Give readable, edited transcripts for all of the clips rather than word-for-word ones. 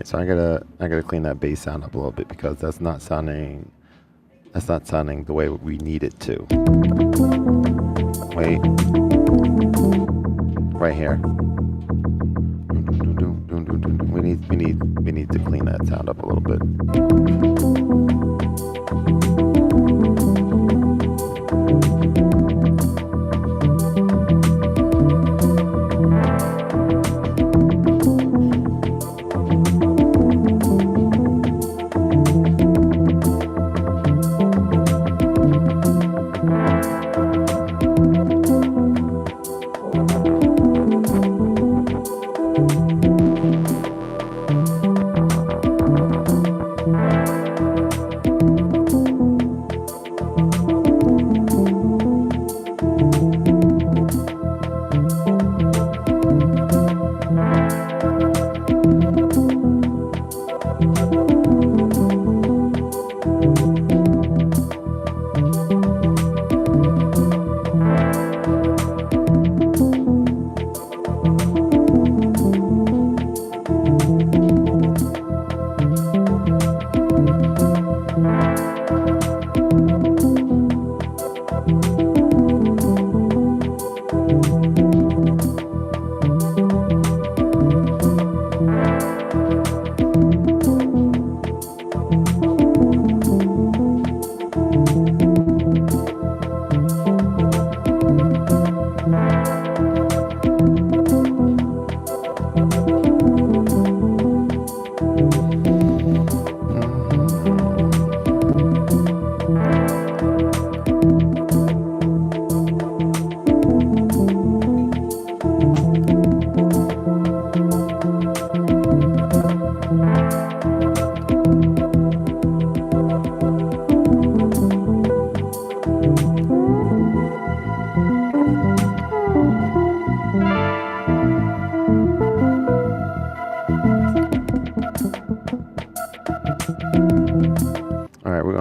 So I gotta clean that bass sound up a little bit because that's not sounding the way we need it to. Wait. Right here. We need to clean that sound up a little bit.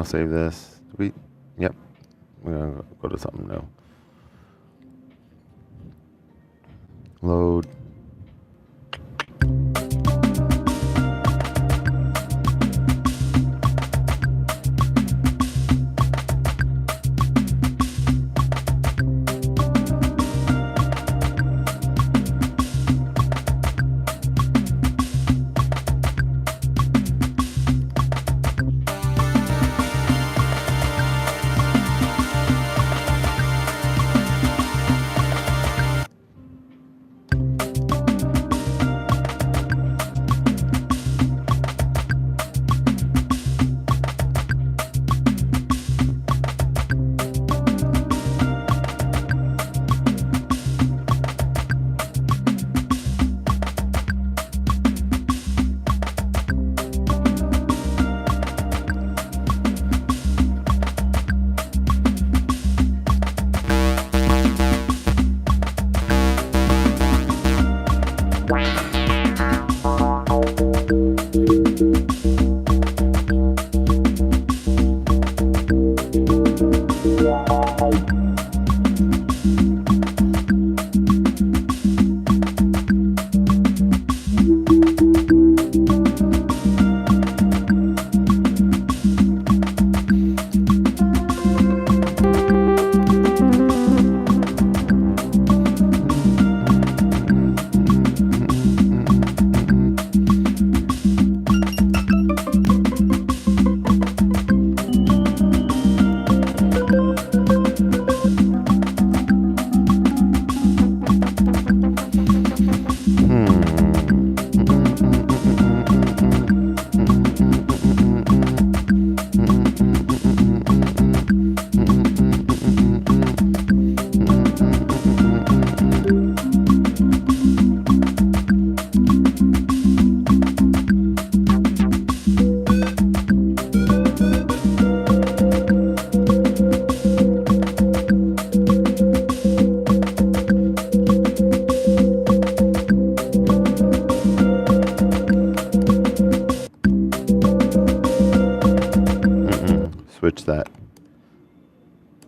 Save this. Yep. We're gonna go to something new. Load.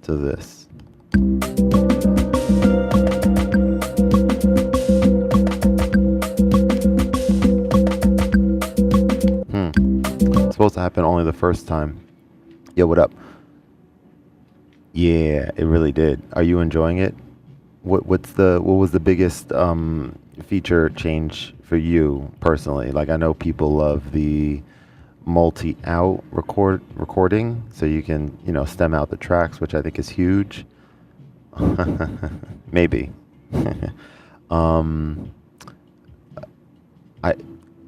to this. It's supposed to happen only the first time. Yo, what up? Yeah, it really did. Are you enjoying it? What was the biggest feature change for you personally? Like, I know people love the multi-out recording, so you can, stem out the tracks, which I think is huge. Maybe. um, I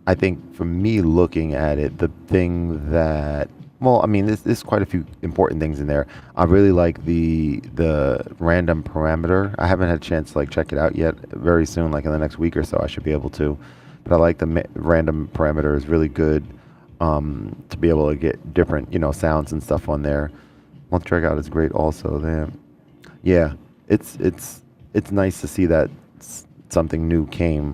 I think for me looking at it, the thing that, well, I mean, there's quite a few important things in there. I really like the random parameter. I haven't had a chance to like check it out yet. Very soon, like in the next week or so, I should be able to. But I like the random parameter is really good, to be able to get different, sounds and stuff on there. Multi-track out is great also. There, yeah, it's nice to see that something new came.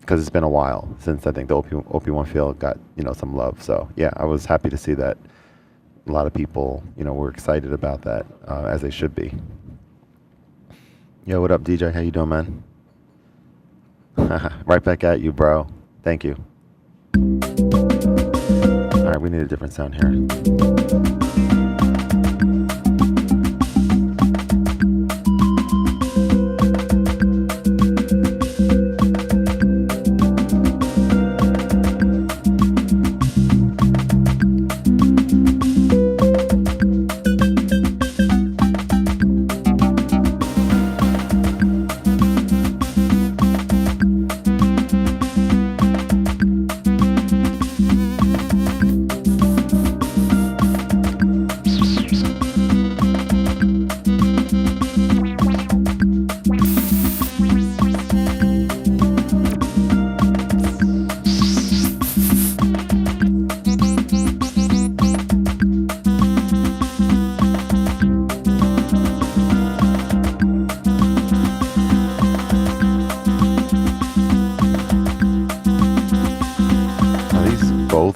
Because it's been a while since I think the OP1 field got, some love. So yeah, I was happy to see that a lot of people, were excited about that, as they should be. Yo, what up, DJ? How you doing, man? Right back at you, bro. Thank you. All right, we need a different sound here.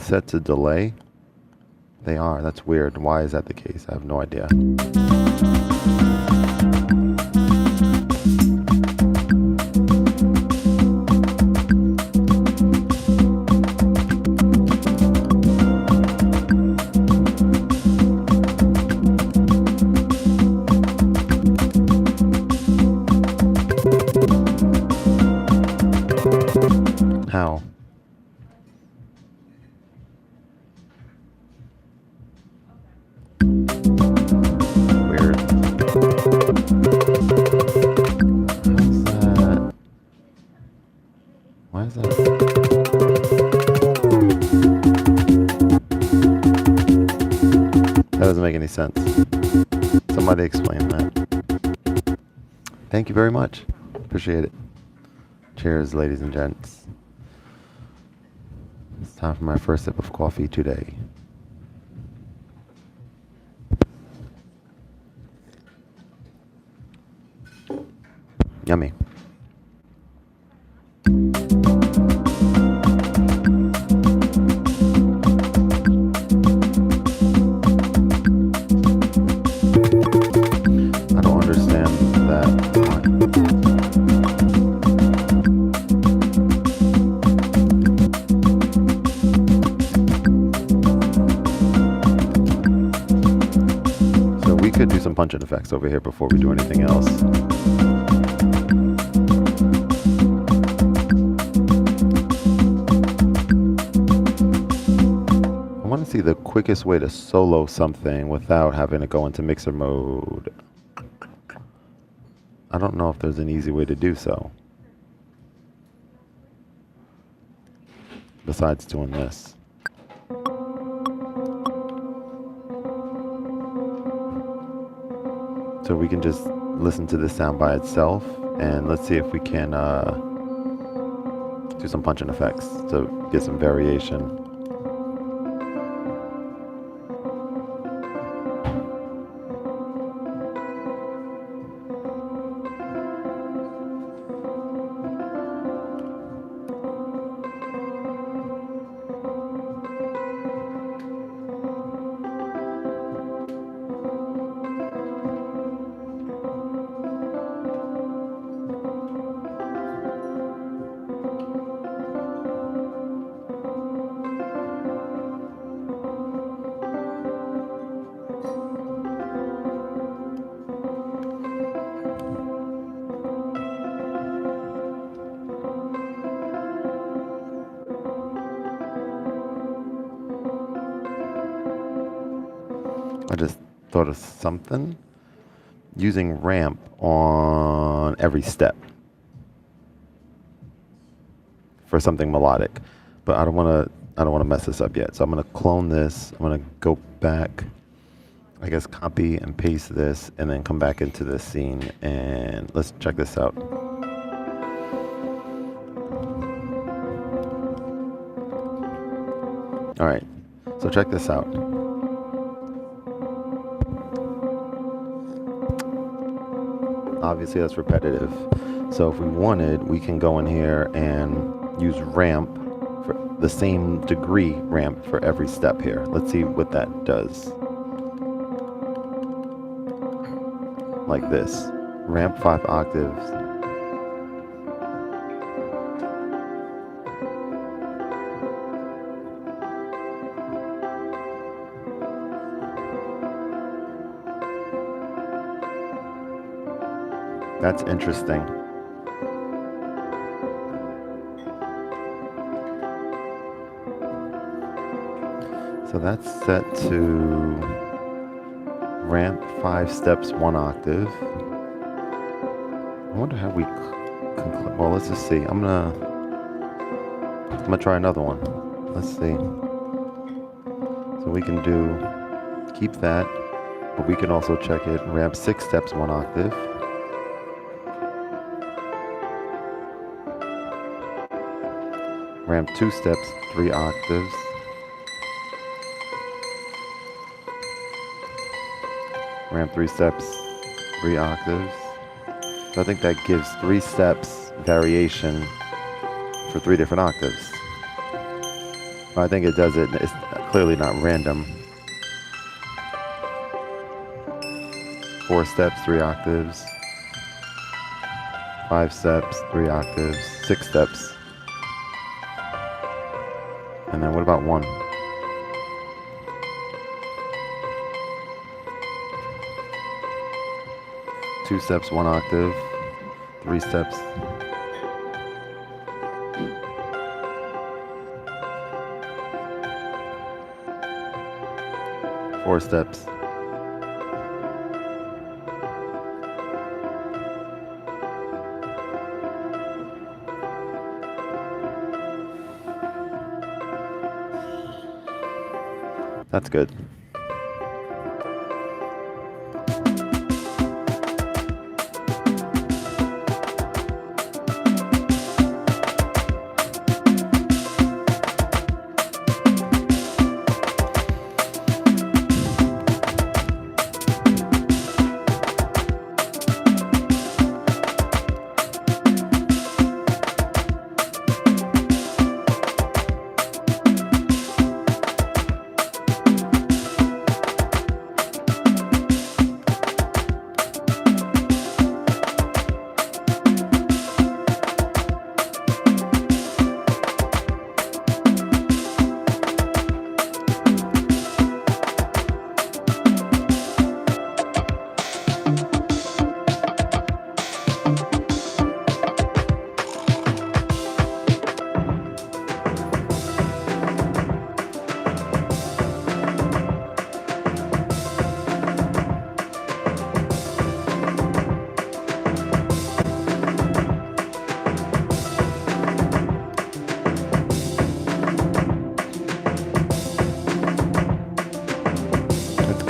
Set to delay? They are. That's weird. Why is that the case? I have no idea. How? That doesn't make any sense. Somebody explain that. Thank you very much. Appreciate it. Cheers, ladies and gents. It's time for my first sip of coffee today. Yummy. Do some punch-in effects over here before we do anything else. I want to see the quickest way to solo something without having to go into mixer mode. I don't know if there's an easy way to do so, besides doing this. So we can just listen to this sound by itself, and let's see if we can do some punch-in effects to get some variation. I just thought of something. Using ramp on every step for something melodic, but I don't want to mess this up yet. So I'm going to clone this. I'm going to go back, I guess, copy and paste this, and then come back into this scene, and let's check this out. All right, so check this out. Obviously that's repetitive. So if we wanted, we can go in here and use ramp for the same degree ramp for every step here. Let's see what that does. Like this. Ramp 5 octaves. That's interesting. So that's set to ramp 5 steps 1 octave. I wonder how we well, let's just see. I'm gonna try another one. Let's see. So we can keep that, but we can also check it. Ramp 6 steps 1 octave. Ramp 2 steps 3 octaves. Ramp 3 steps 3 octaves. So I think that gives 3 steps variation for 3 different octaves. I think it does it. It's clearly not random. 4 steps 3 octaves. 5 steps 3 octaves. 6 steps. And then what about 1? 2 steps 1 octave. 3 steps. 4 steps. That's good.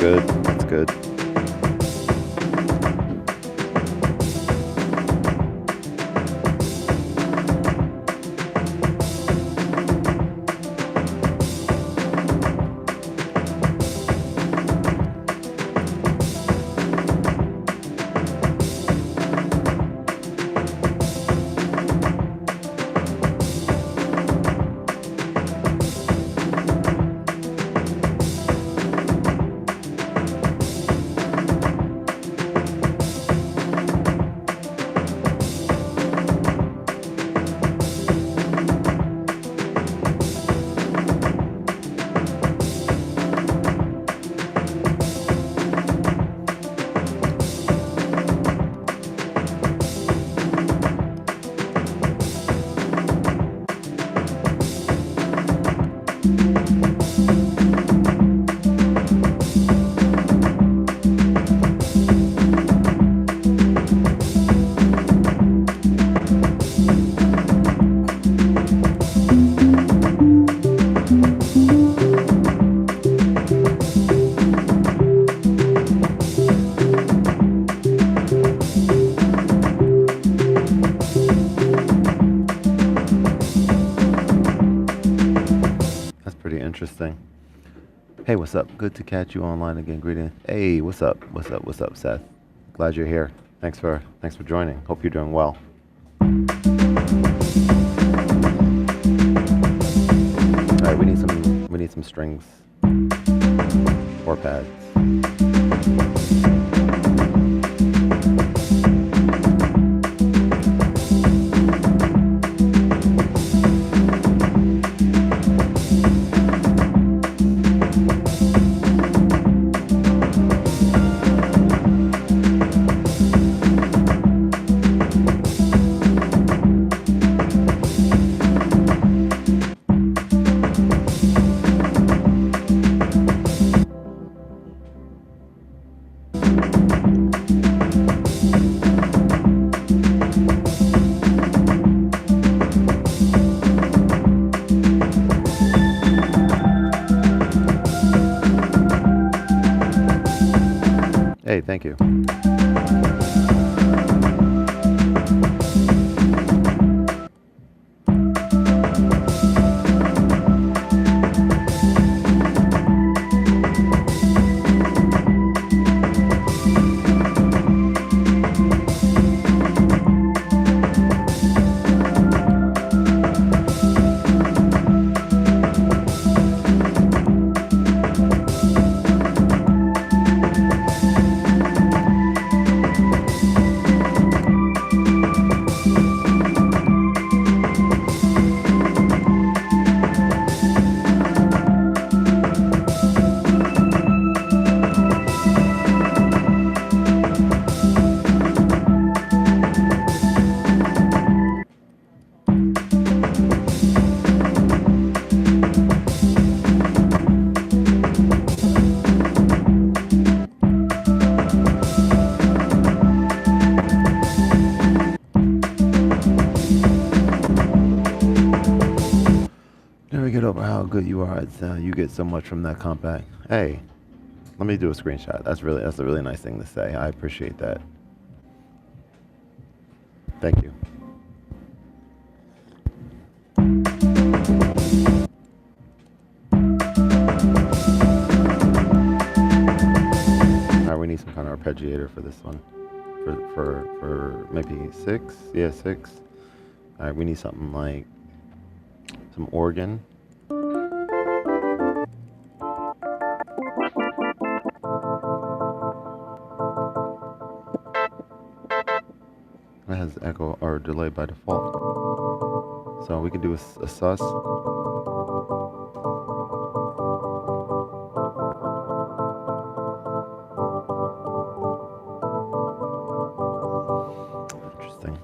Good. That's good. Interesting. Hey, what's up? Good to catch you online again. Greeting. Hey, what's up? What's up? What's up, Seth? Glad you're here. Thanks for joining. Hope you're doing well. All right, we need some strings or pads. Hey, thank you. Never get over how good you are. You get so much from that compact. Hey, let me do a screenshot. That's a really nice thing to say. I appreciate that. Thank you. All right, we need some kind of arpeggiator for this one. For maybe 6. Yeah, 6. All right, we need something like some organ. That has echo or delay by default. So we can do a sus. Interesting.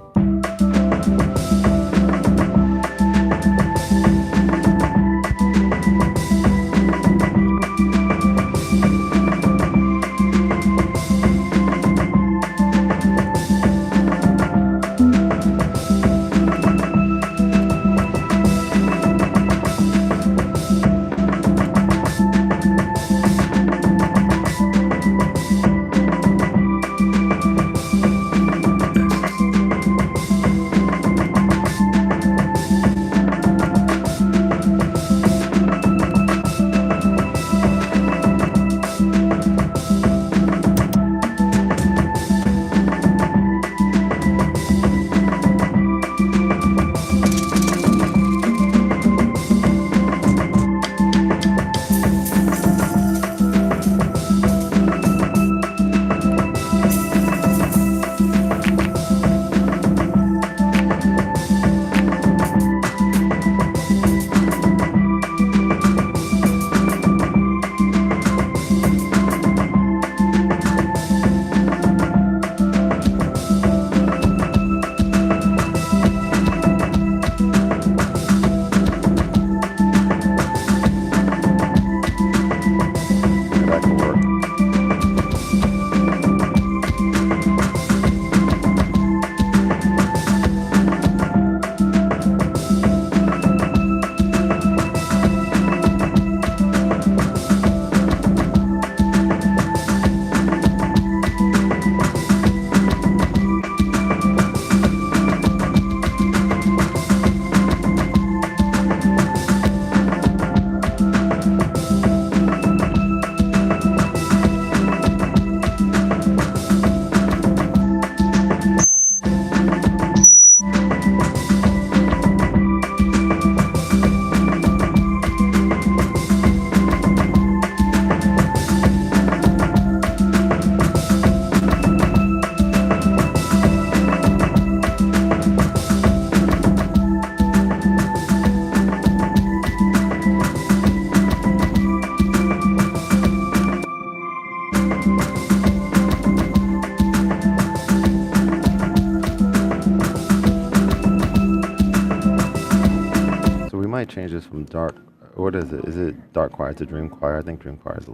might change this from dark. What is it? Is it dark choir to dream choir? I think dream choir is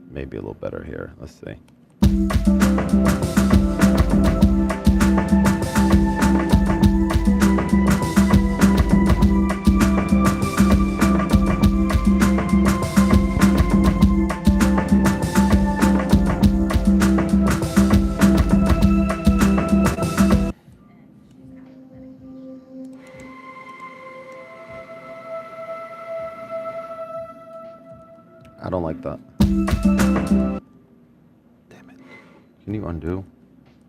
maybe a little better here. Let's see. I don't like that. Damn it. Can you undo?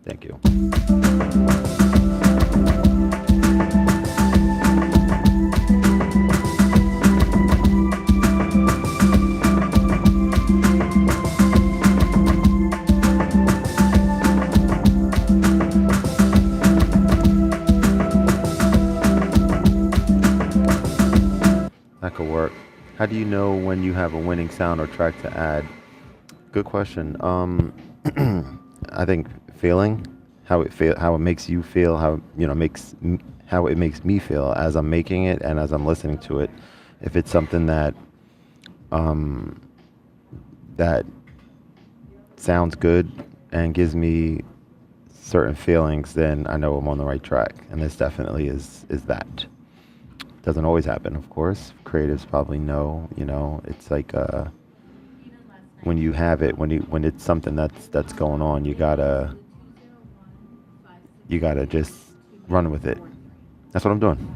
Thank you. That could work. How do you know when you have a winning sound or track to add? Good question. I think feeling, how it makes you feel, how it makes me feel as I'm making it and as I'm listening to it. If it's something that that sounds good and gives me certain feelings, then I know I'm on the right track. And this definitely is that. Doesn't always happen, of course. Creatives probably know, it's like when you have it, when it's something that's going on, you gotta just run with it. That's what I'm doing.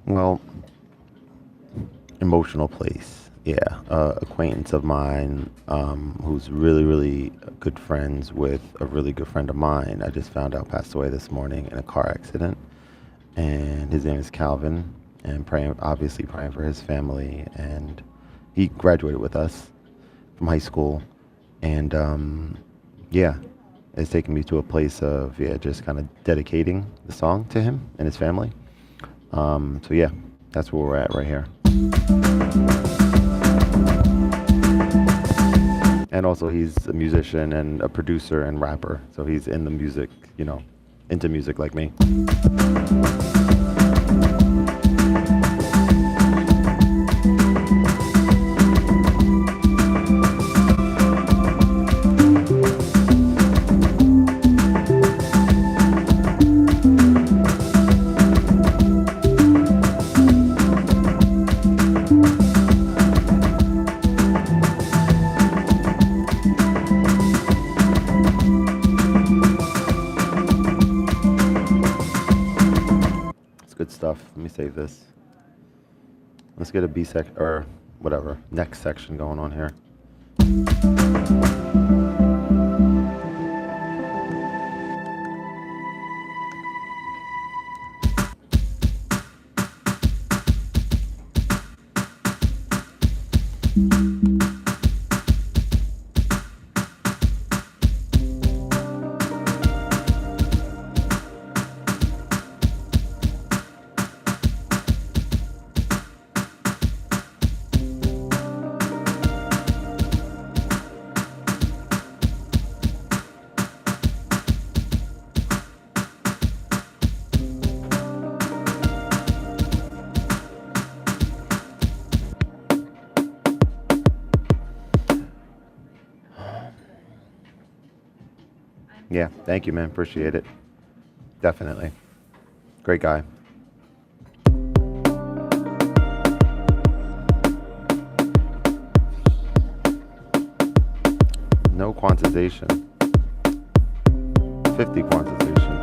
Well, emotional place. Yeah, acquaintance of mine who's really, really good friends with a really good friend of mine. I just found out passed away this morning in a car accident, and his name is Calvin. And obviously praying for his family. And he graduated with us from high school, and yeah, it's taken me to a place of just kind of dedicating the song to him and his family. So yeah, that's where we're at right here. And also he's a musician and a producer and rapper. So he's in the music, into music like me. Good stuff. Let me save this. Let's get a B sec or whatever next section going on here. Yeah, thank you, man. Appreciate it. Definitely. Great guy. No quantization. 50 quantization.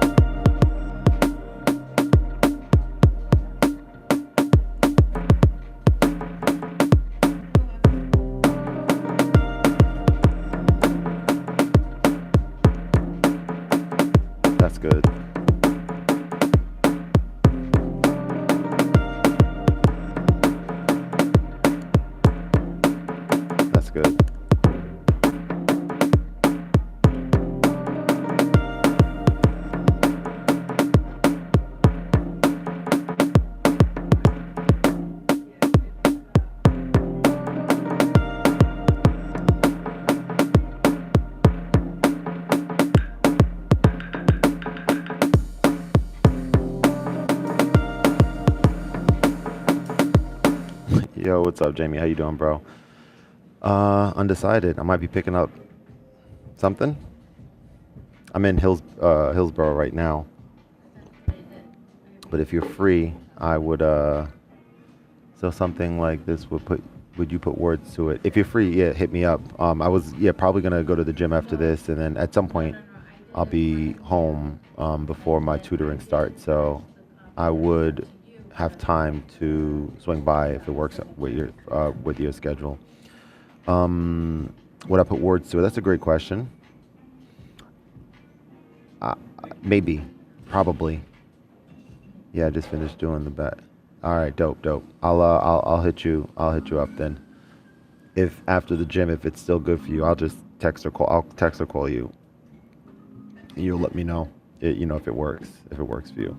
That's good. That's good. Yo, what's up, Jamie? How you doing, bro? Undecided. I might be picking up something. I'm in Hillsboro right now. But if you're free, I would so something like this would you put words to it? If you're free, yeah, hit me up. I was probably gonna go to the gym after this, and then at some point I'll be home before my tutoring starts. So I would have time to swing by if it works with your schedule. Would I put words to it? That's a great question. Maybe, probably. Yeah, I just finished doing the bet. All right, dope. I'll hit you. I'll hit you up then. If after the gym, if it's still good for you, I'll just text or call. I'll text or call you. You'll let me know. If it works. If it works for you.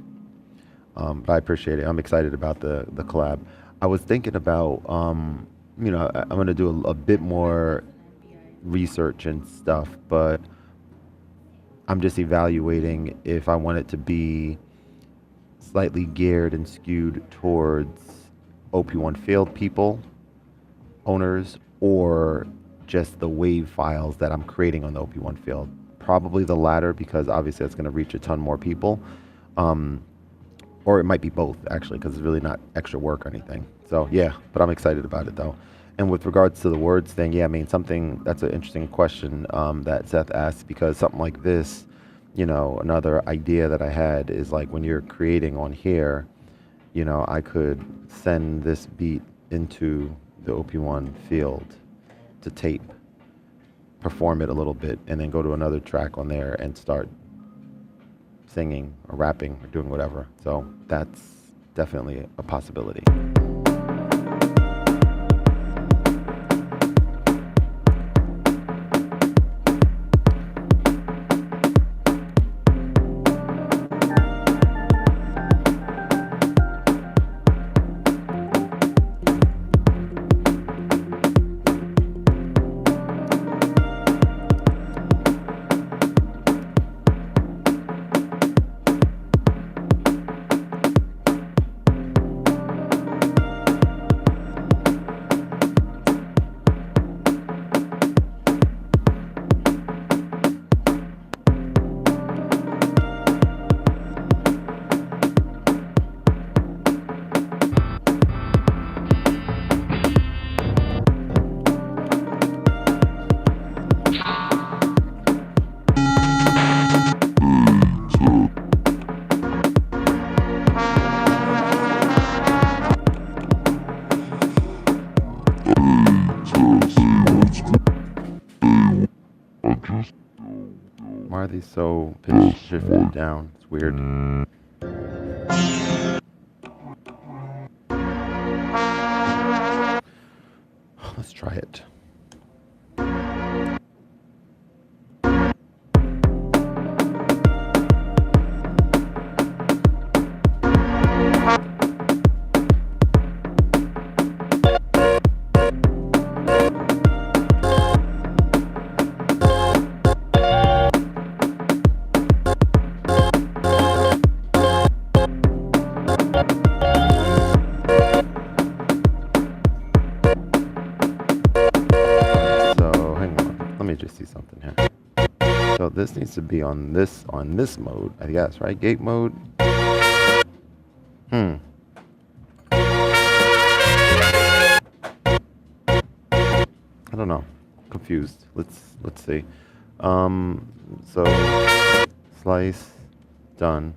But I appreciate it. I'm excited about the collab. I was thinking about I'm gonna do a bit more research and stuff, but I'm just evaluating if I want it to be slightly geared and skewed towards OP1 field people, owners, or just the wave files that I'm creating on the OP1 field. Probably the latter, because obviously that's going to reach a ton more people. Or it might be both, actually, because it's really not extra work or anything. So yeah, but I'm excited about it though. And with regards to the words thing, yeah, I mean, that's an interesting question that Seth asked, because something like this, another idea that I had is like when you're creating on here, I could send this beat into the OP1 field to tape, perform it a little bit, and then go to another track on there and start singing or rapping or doing whatever. So that's definitely a possibility. Why are these so pitch shifted down? It's weird. Let's try it. So this needs to be on this mode, I guess, right? Gate mode. I don't know. confused. Let's see. So slice done.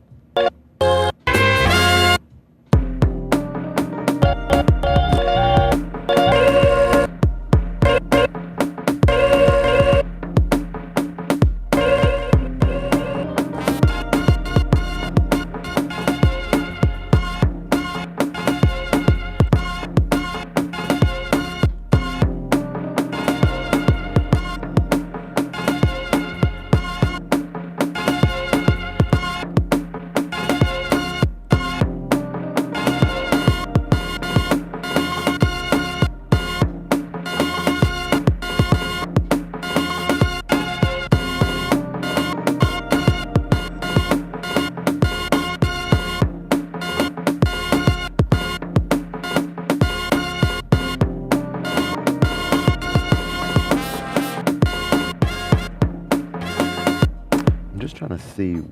I'm just trying to see,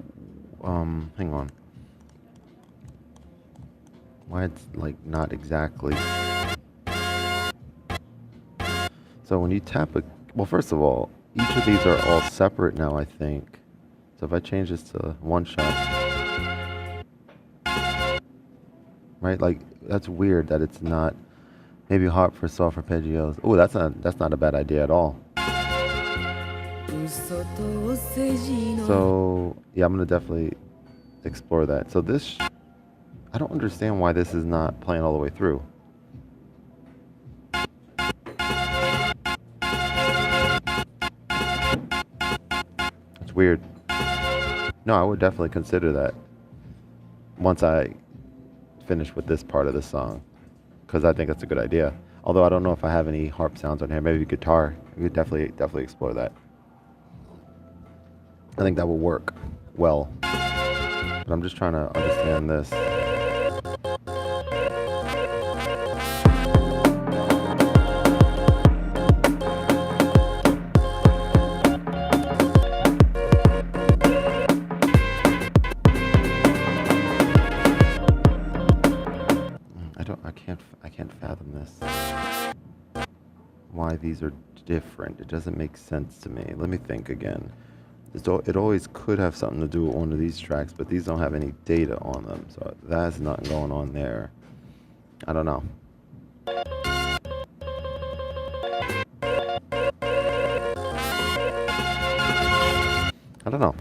hang on. Why it's like not exactly. So when you tap well, first of all, each of these are all separate now, I think. So if I change this to one shot, right? Like that's weird that it's not maybe hard for soft arpeggios. Oh, that's not a bad idea at all. So yeah, I'm gonna definitely explore that. So this, I don't understand why this is not playing all the way through. It's weird. No, I would definitely consider that once I finish with this part of the song, because I think that's a good idea. Although I don't know if I have any harp sounds on here. Maybe guitar. We could definitely explore that. I think that will work well. But I'm just trying to understand this. I can't fathom this. Why these are different. It doesn't make sense to me. Let me think again. It always could have something to do with one of these tracks, but these don't have any data on them, so that's nothing going on there. I don't know. I don't know.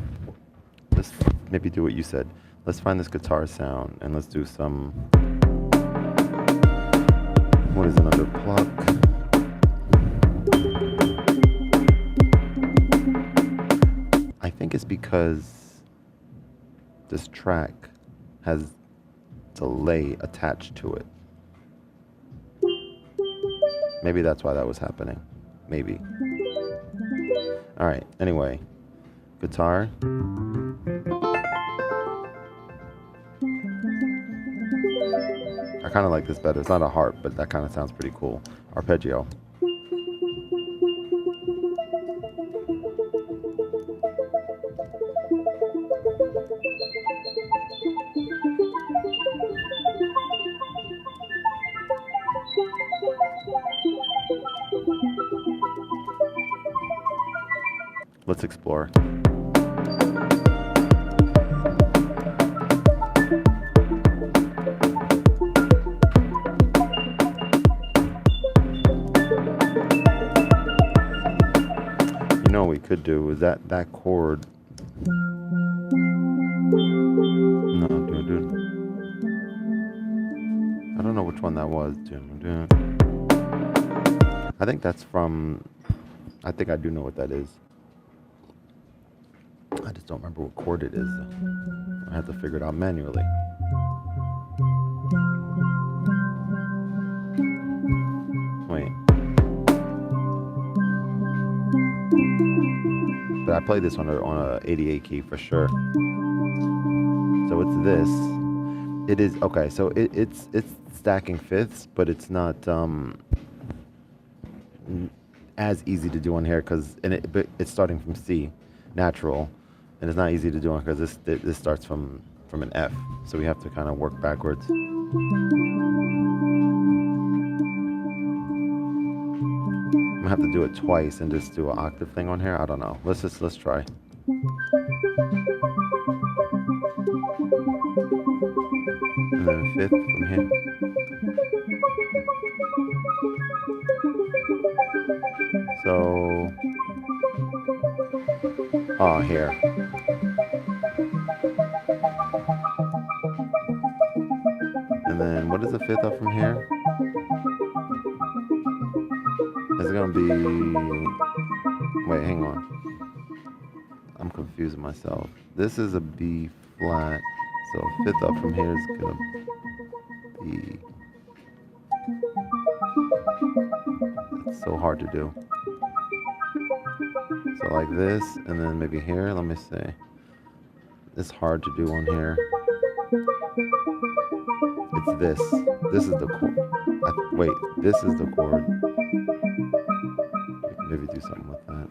Let's maybe do what you said. Let's find this guitar sound and let's do some. What is another pluck? I think it's because this track has delay attached to it. Maybe that's why that was happening. Maybe. All right. Anyway, guitar. I kind of like this better. It's not a harp, but that kind of sounds pretty cool. Arpeggio. Let's explore. You know what we could do is that chord. No, dude. I don't know which one that was. I think that's from. I think I do know what that is. I just don't remember what chord it is. I have to figure it out manually. Wait. But I played this on a 88 key for sure. So it's this. It is okay. So it's stacking fifths, but it's not as easy to do on here because it's starting from C, natural, and it's not easy to do on because this starts from an F. So we have to kind of work backwards. gonna have to do it twice and just do an octave thing on here. I don't know. Let's try. And then fifth from here. So, oh, here. And then what is the fifth up from here? It's gonna be, wait, hang on. I'm confusing myself. This is a B flat, so fifth up from here is gonna be, it's so hard to do. So like this, and then maybe here, let me see. It's hard to do on here. It's this. This is the chord. Wait, this is the chord. Maybe do something with that.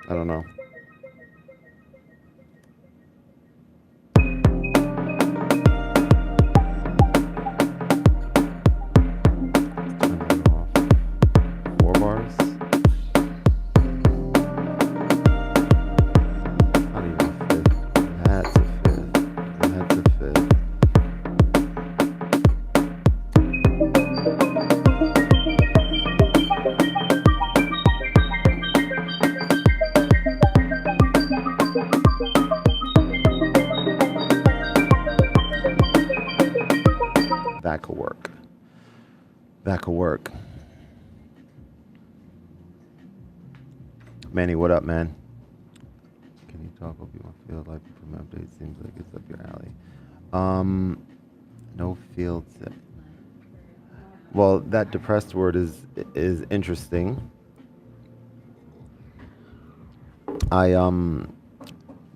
I don't know. That could work. That could work. Manny, what up, man? Can you talk what people feel like from updates? Seems like it's up your alley. No fields. Well, that depressed word is interesting. I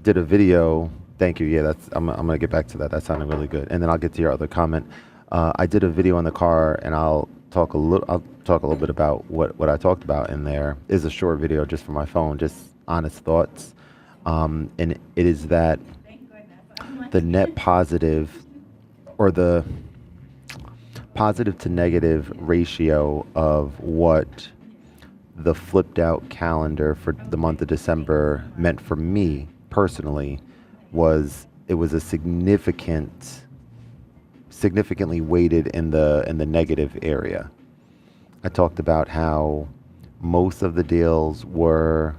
did a video. Thank you. Yeah, I'm gonna get back to that. That sounded really good. And then I'll get to your other comment. I did a video in the car, and I'll talk a little bit about what I talked about in there. Is a short video just for my phone, just honest thoughts. And it is that the net positive, or the positive to negative ratio of what the flipped out calendar for the month of December meant for me personally was a significantly weighted in the negative area. I talked about how most of the deals were,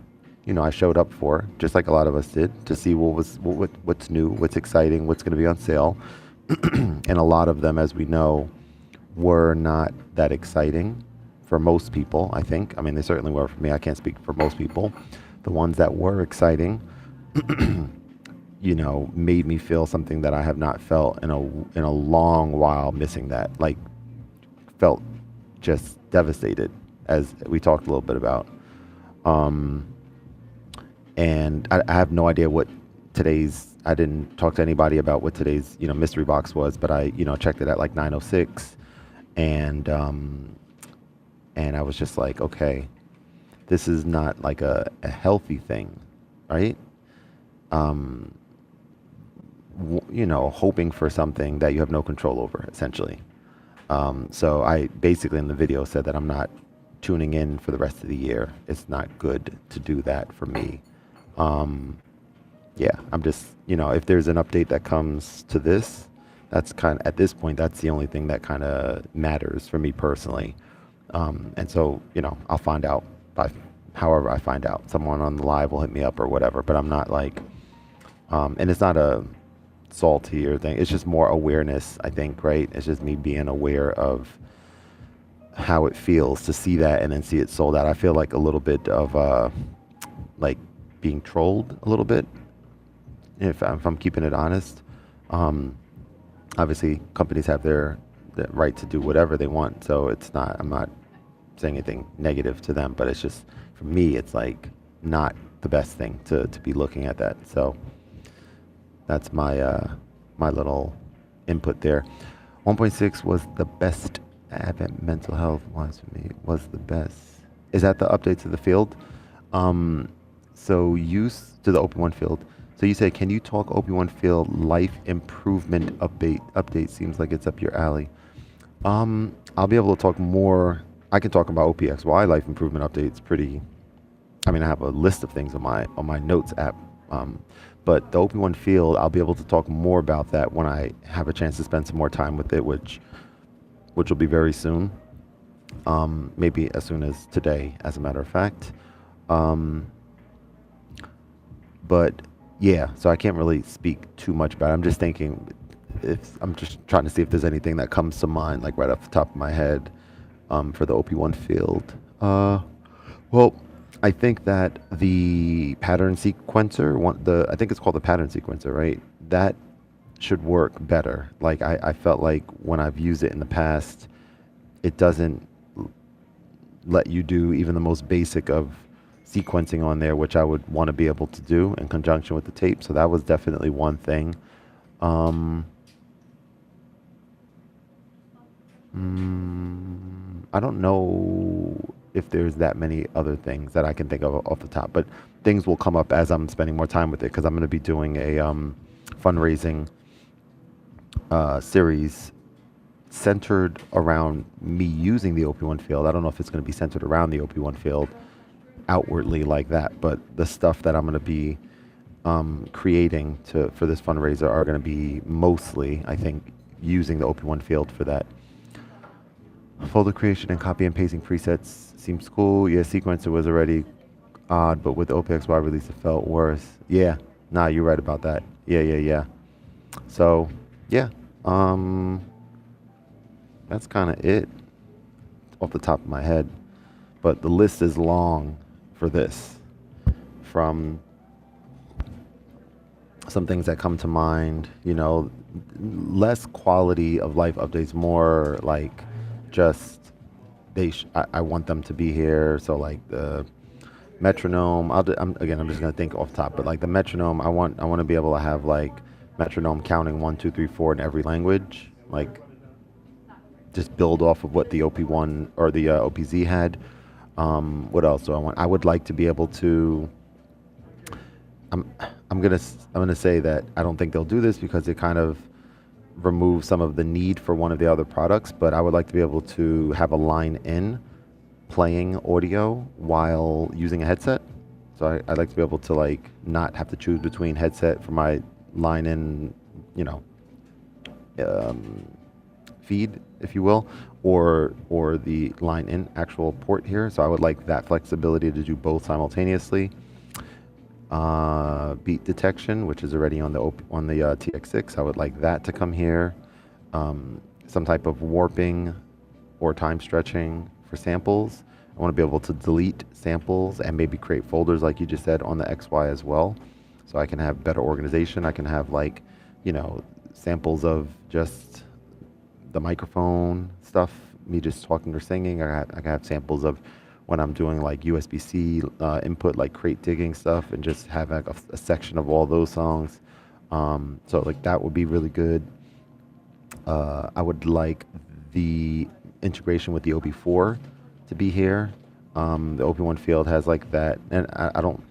I showed up for, just like a lot of us did, to see what's new, what's exciting, what's going to be on sale. And a lot of them, as we know, were not that exciting for most people, I think. I mean, they certainly were for me. I can't speak for most people. The ones that were exciting, made me feel something that I have not felt in a long while, missing that. Like, felt just devastated, as we talked a little bit about. And I have no idea what I didn't talk to anybody about what today's, mystery box was, but I, checked it at like 9:06, and I was just like, okay, this is not like a healthy thing, right? Hoping for something that you have no control over, essentially. So I basically in the video said that I'm not tuning in for the rest of the year. It's not good to do that for me. Yeah, I'm just, if there's an update that comes to this, that's at this point, that's the only thing that kind of matters for me personally. And so, I'll find out however I find out. Someone on the live will hit me up or whatever, but I'm not like, and it's not a salty or thing. It's just more awareness, I think, right? It's just me being aware of how it feels to see that and then see it sold out. I feel like a little bit of, like being trolled a little bit, if I'm keeping it honest. Obviously companies have the right to do whatever they want. So I'm not saying anything negative to them, but it's just, for me, it's like not the best thing to be looking at that. So that's my little input there. 1.6 was the best. Advent mental health wise for me was the best. Is that the update to the field? Um, so use to the OP1 field. So you say, can you talk OP1 field life improvement update? Seems like it's up your alley. I'll be able to talk more. I can talk about OPXY life improvement updates pretty. I mean, I have a list of things on my notes app. Um, but the OP1 field, I'll be able to talk more about that when I have a chance to spend some more time with it, which will be very soon. Maybe as soon as today, as a matter of fact. Um, but yeah, so I can't really speak too much about it. I'm just thinking, if I'm just trying to see if there's anything that comes to mind, like right off the top of my head, for the OP1 field. Well, I think that the pattern sequencer, I think it's called the pattern sequencer, right? That should work better. Like I felt like when I've used it in the past, it doesn't let you do even the most basic of sequencing on there, which I would want to be able to do in conjunction with the tape. So that was definitely one thing. Um, I don't know if there's that many other things that I can think of off the top, but things will come up as I'm spending more time with it because I'm going to be doing a fundraising series centered around me using the OP1 field. I don't know if it's going to be centered around the OP1 field outwardly like that, but the stuff that I'm going to be creating for this fundraiser are going to be mostly, I think, using the OP1 field for that. Folder creation and copy and pasting presets seems cool. Yeah, sequencer was already odd, but with the OPXY release, it felt worse. Yeah, nah, you're right about that. Yeah. So, yeah, that's kind of it off the top of my head. But the list is long for this. From some things that come to mind, less quality of life updates, more like just I want them to be here. So like the metronome, I'm just gonna think off top, but like the metronome, I want to be able to have like metronome counting 1, 2, 3, 4 in every language. Like just build off of what the OP1 or the OPZ had. What else do I want? I would like to be able to. I'm gonna say that I don't think they'll do this because it kind of removes some of the need for one of the other products. But I would like to be able to have a line in playing audio while using a headset. So I'd like to be able to like not have to choose between headset for my line in, feed, if you will, or the line in actual port here. So I would like that flexibility to do both simultaneously. Beat detection, which is already on the TX6. I would like that to come here. Some type of warping or time stretching for samples. I want to be able to delete samples and maybe create folders like you just said on the XY as well. So I can have better organization. I can have like, samples of just the microphone stuff, me just talking or singing. I can have samples of when I'm doing like USB-C input, like crate digging stuff, and just have like a section of all those songs. So like that would be really good. I would like the integration with the OP4 to be here. The OP1 field has like that, and I don't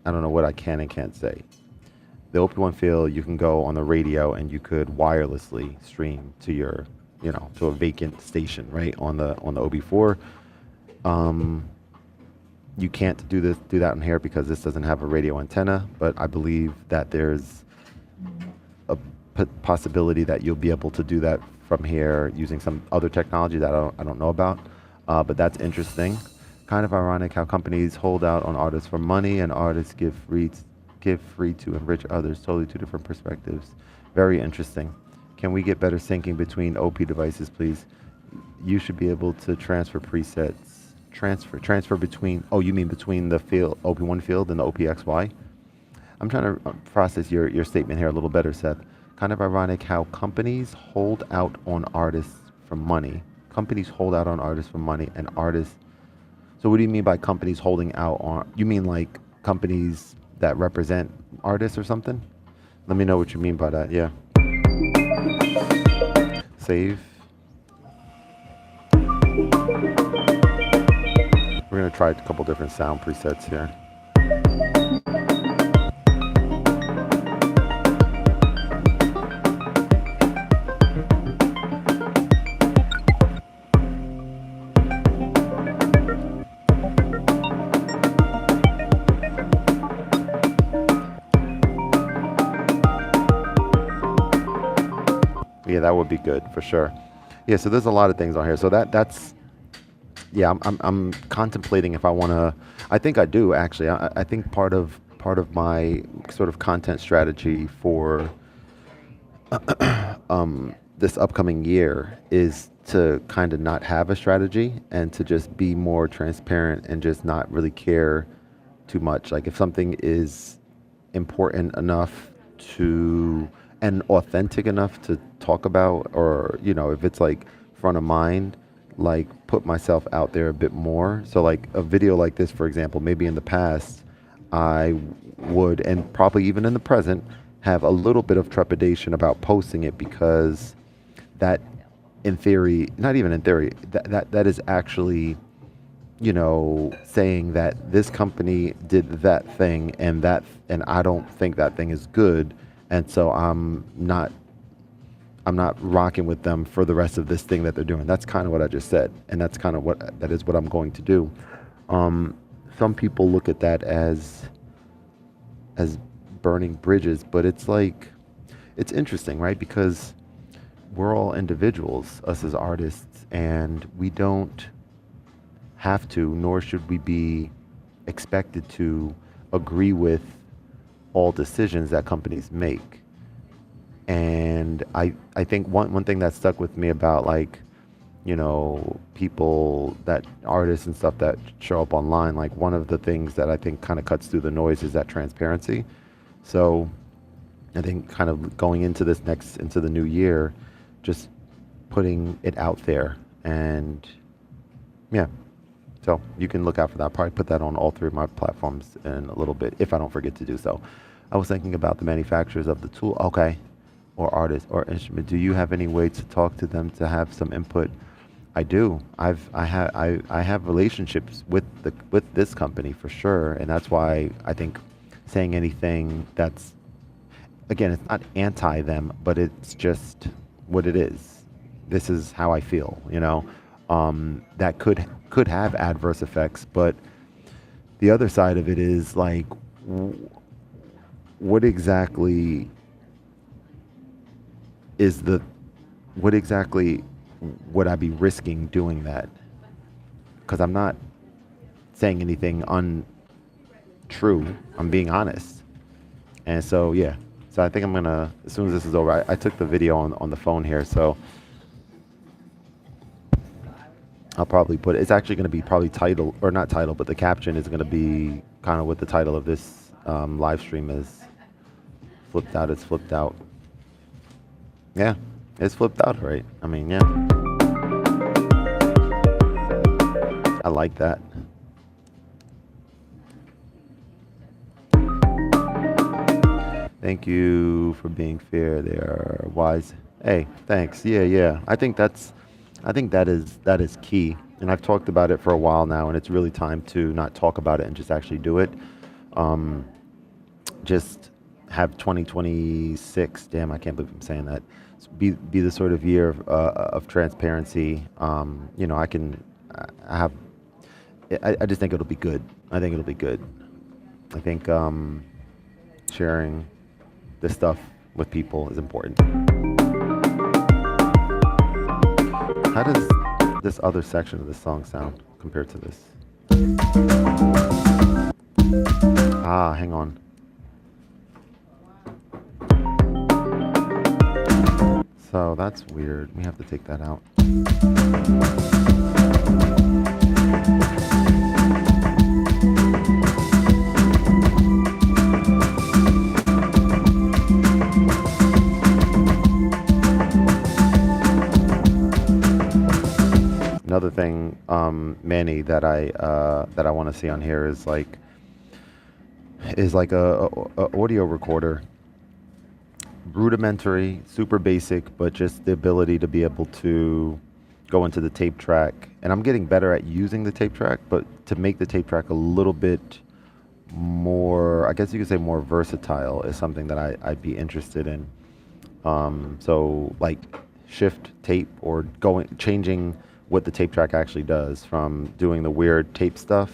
know what I can and can't say. The OP1 field, you can go on the radio and you could wirelessly stream to your, to a vacant station, right, on the OB4. You can't do that in here because this doesn't have a radio antenna, but I believe that there's a possibility that you'll be able to do that from here using some other technology that I don't know about. But that's interesting. Kind of ironic how companies hold out on artists for money and artists give free to enrich others. Totally two different perspectives. Very interesting. Can we get better syncing between OP devices, please? You should be able to transfer presets. Transfer between, oh, you mean between the field, OP1 field and the OPXY? I'm trying to process your statement here a little better, Seth. Kind of ironic how companies hold out on artists for money. Companies hold out on artists for money and artists. So what do you mean by companies holding out on? You mean like companies that represent artists or something? Let me know what you mean by that. Yeah. save. We're going to try a couple different sound presets here. Yeah, that would be good for sure. Yeah, so there's a lot of things on here. So that's yeah, I'm contemplating if I want to. I think I do actually. I think part of my sort of content strategy for this upcoming year is to kind of not have a strategy and to just be more transparent and just not really care too much. Like if something is important enough to and authentic enough to talk about, or if it's like front of mind, like put myself out there a bit more. So like a video like this, for example, maybe in the past I would, and probably even in the present, have a little bit of trepidation about posting it because that, in theory, not even in theory, that is actually saying that this company did that thing and I don't think that thing is good, and so I'm not rocking with them for the rest of this thing that they're doing. That's kind of what I just said, and that's kind of what I'm going to do. Some people look at that as burning bridges, but it's like, it's interesting, right? Because we're all individuals, us as artists, and we don't have to, nor should we be expected to agree with all decisions that companies make. And I think one thing that stuck with me about like, people, that artists and stuff that show up online, like one of the things that I think kind of cuts through the noise is that transparency. So I think kind of going into the new year, just putting it out there, and yeah. So you can look out for that. I'll probably put that on all three of my platforms in a little bit if I don't forget to do so. I was thinking about the manufacturers of the tool. Okay. Or artist or instrument. Do you have any way to talk to them to have some input? I do. I have relationships with this company for sure, and that's why I think saying anything that's, again, it's not anti them, but it's just what it is. This is how I feel, that could have adverse effects, but the other side of it is like, what exactly would I be risking doing that? Because I'm not saying anything untrue. I'm being honest. And so, yeah. So I think I'm going to, as soon as this is over, I took the video on the phone here, so I'll probably put, it's actually going to be probably title, or not title, but the caption is going to be kind of what the title of this live stream is. Flipped out, it's flipped out. Yeah, it's flipped out, right? I mean, yeah. I like that. Thank you for being fair. They are wise. Hey, thanks. Yeah. I think that is key. And I've talked about it for a while now, and it's really time to not talk about it and just actually do it. Just have 2026. Damn, I can't believe I'm saying that. Be the sort of year of transparency. I just think it'll be good. I think it'll be good. I think sharing this stuff with people is important. How does this other section of the song sound compared to this? Hang on. So that's weird. We have to take that out. Another thing, Manny, that I want to see on here is like a audio recorder rudimentary, super basic, but just the ability to be able to go into the tape track. And I'm getting better at using the tape track, but to make the tape track a little bit more, I guess you could say more versatile is something that I'd be interested in. So like shift tape or changing what the tape track actually does from doing the weird tape stuff.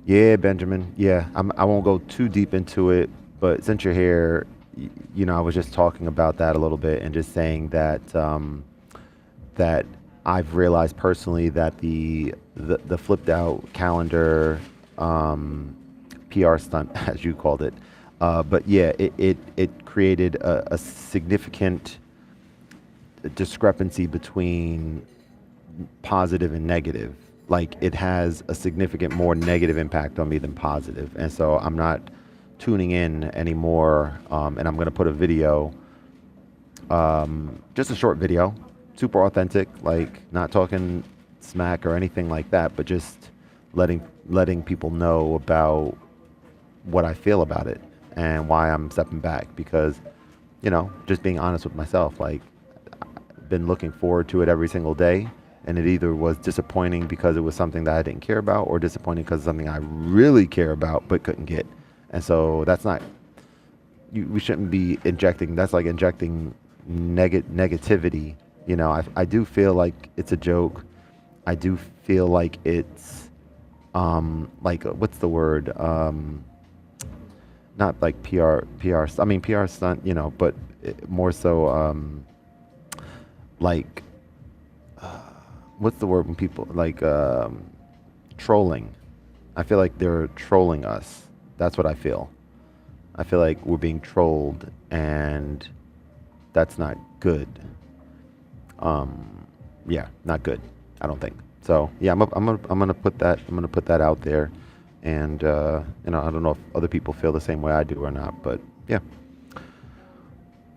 Yeah, Benjamin. Yeah, I won't go too deep into it, but since you're here, I was just talking about that a little bit and just saying that that I've realized personally that the flipped out calendar PR stunt, as you called it, but yeah, it created a significant discrepancy between positive and negative. Like it has a significant more negative impact on me than positive, and so I'm not tuning in anymore. And I'm gonna put a video, just a short video, super authentic, like not talking smack or anything like that, but just letting people know about what I feel about it and why I'm stepping back because, just being honest with myself, like I've been looking forward to it every single day. And it either was disappointing because it was something that I didn't care about or disappointing because it's something I really care about but couldn't get. And so that's not, we shouldn't be injecting, that's like injecting negativity. I do feel like it's a joke. I do feel like it's, like, what's the word? Not like I mean, PR stunt, but more so, like, what's the word when people like trolling? I feel like they're trolling us. That's what I feel. I feel like we're being trolled, and that's not good. Yeah, not good. I don't think so. Yeah, I'm gonna put that out there, and I don't know if other people feel the same way I do or not, but yeah.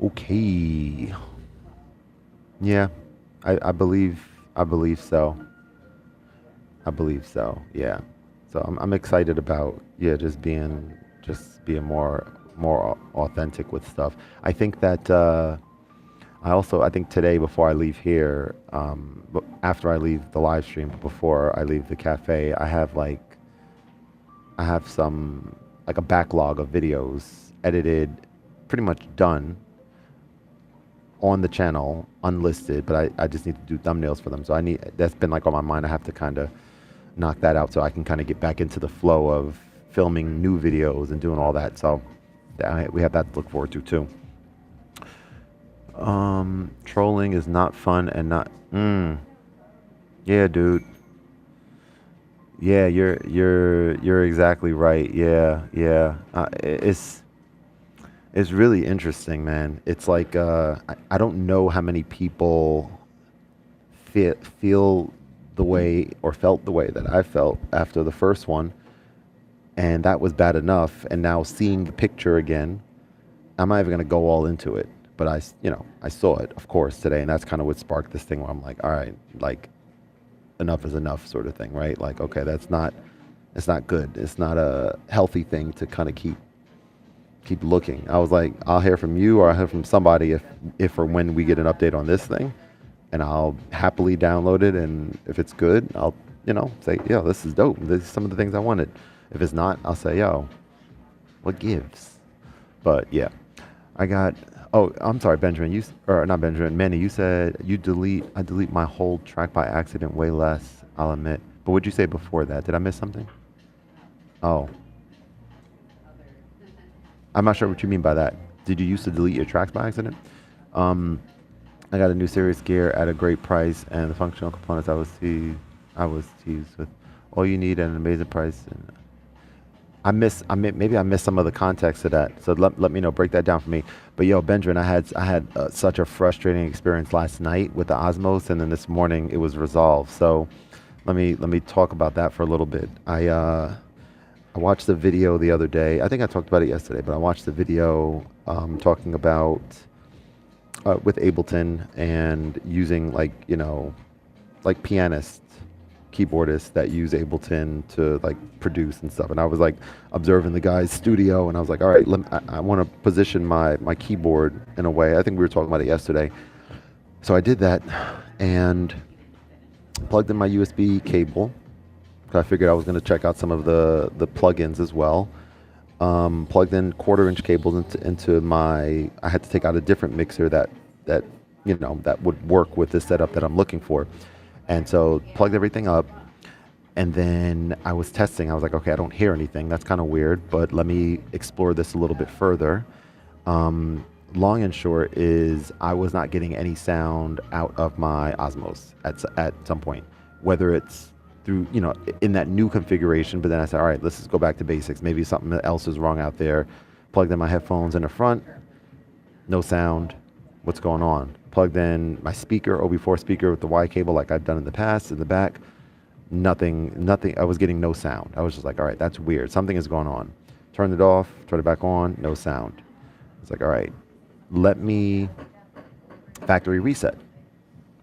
Okay. Yeah, I believe. I believe so. I believe so. Yeah. So I'm excited about just being more authentic with stuff. I think that I think today before I leave here, but after I leave the live stream, before I leave the cafe, I have some like a backlog of videos edited, pretty much done on the channel, unlisted, but I just need to do thumbnails for them. So that's been like on my mind. I have to kind of knock that out so I can kind of get back into the flow of filming new videos and doing all that. So we have that to look forward to too. Trolling is not fun and not, yeah, dude. Yeah, you're exactly right. Yeah, yeah. It's really interesting, man. It's like I don't know how many people feel the way or felt the way that I felt after the first one, and that was bad enough. And now seeing the picture again, I'm not even gonna go all into it, but I saw it, of course, today, and that's kind of what sparked this thing where I'm like, all right, like enough is enough, sort of thing, right? Like, okay, it's not good. It's not a healthy thing to kind of keep looking. I was like, I'll hear from you or I'll hear from somebody if or when we get an update on this thing, and I'll happily download it. And if it's good, I'll, say, yo, this is dope. This is some of the things I wanted. If it's not, I'll say, yo, what gives? But yeah, oh, I'm sorry, Benjamin, or not Benjamin, Manny, you said I delete my whole track by accident way less, I'll admit. But what'd you say before that? Did I miss something? Oh. I'm not sure what you mean by that. Did you used to delete your tracks by accident? I got a new Serious gear at a great price, and the functional components I was teased with. All you need at an amazing price. And maybe I missed some of the context of that. So let me know. Break that down for me. But yo, Benjamin, I had such a frustrating experience last night with the Osmos, and then this morning it was resolved. So let me talk about that for a little bit. I watched the video the other day. I think I talked about it yesterday, but I watched the video talking about with Ableton and using like pianist keyboardists that use Ableton to like produce and stuff. And I was like observing the guy's studio, and I was like, all right, I want to position my keyboard in a way. I think we were talking about it yesterday. So I did that and plugged in my USB cable. I figured I was going to check out some of the plugins as well. Plugged in 1/4-inch cables into my. I had to take out a different mixer that that would work with the setup that I'm looking for, and so plugged everything up. And then I was testing. I was like, okay, I don't hear anything. That's kind of weird, but let me explore this a little bit further. Long and short is I was not getting any sound out of my Osmos at some point, whether it's through, in that new configuration. But then I said, all right, let's just go back to basics. Maybe something else is wrong out there. Plugged in my headphones in the front, no sound. What's going on? Plugged in my speaker, OB4 speaker with the Y cable like I've done in the past, in the back. Nothing. I was getting no sound. I was just like, all right, that's weird. Something is going on. Turned it off, turned it back on, no sound. It's like, all right, let me factory reset.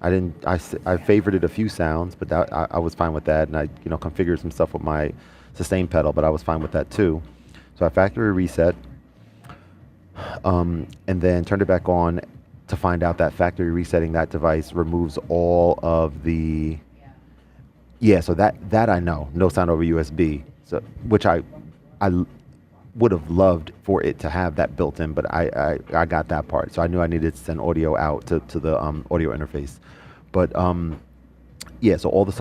I favorited a few sounds, but I was fine with that. And I, configured some stuff with my sustain pedal, but I was fine with that too. So I factory reset, and then turned it back on to find out that factory resetting that device removes all of the, so that I know, no sound over USB. So, which I would have loved for it to have that built in, but I got that part. So I knew I needed to send audio out to the audio interface. But so all the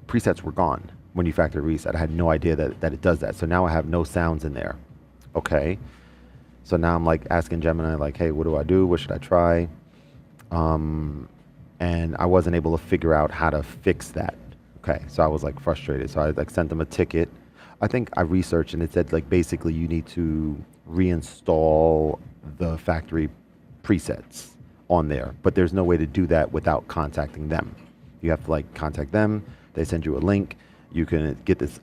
presets were gone when you factory reset. I had no idea that it does that. So now I have no sounds in there. Okay. So now I'm like asking Gemini, like, hey, what do I do? What should I try? And I wasn't able to figure out how to fix that. Okay. So I was like frustrated. So I like sent them a ticket. I think I researched and it said like basically you need to reinstall the factory presets on there, but there's no way to do that without contacting them. You have to like contact them. They send you a link. You can get this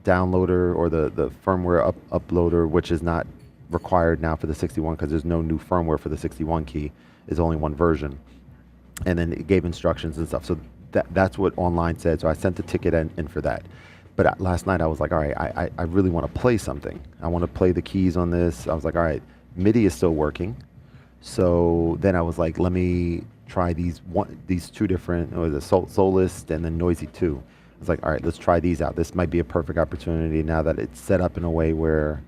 downloader or the firmware uploader, which is not required now for the 61 because there's no new firmware for the 61 key. There's only one version. And then it gave instructions and stuff. So that's what online said. So I sent the ticket in for that. But last night I was like, all right, I really want to play something. I want to play the keys on this. I was like, all right, MIDI is still working. So then I was like, let me try these two different, the Solist and then Noisy 2. I was like, all right, let's try these out. This might be a perfect opportunity now that it's set up in a way where,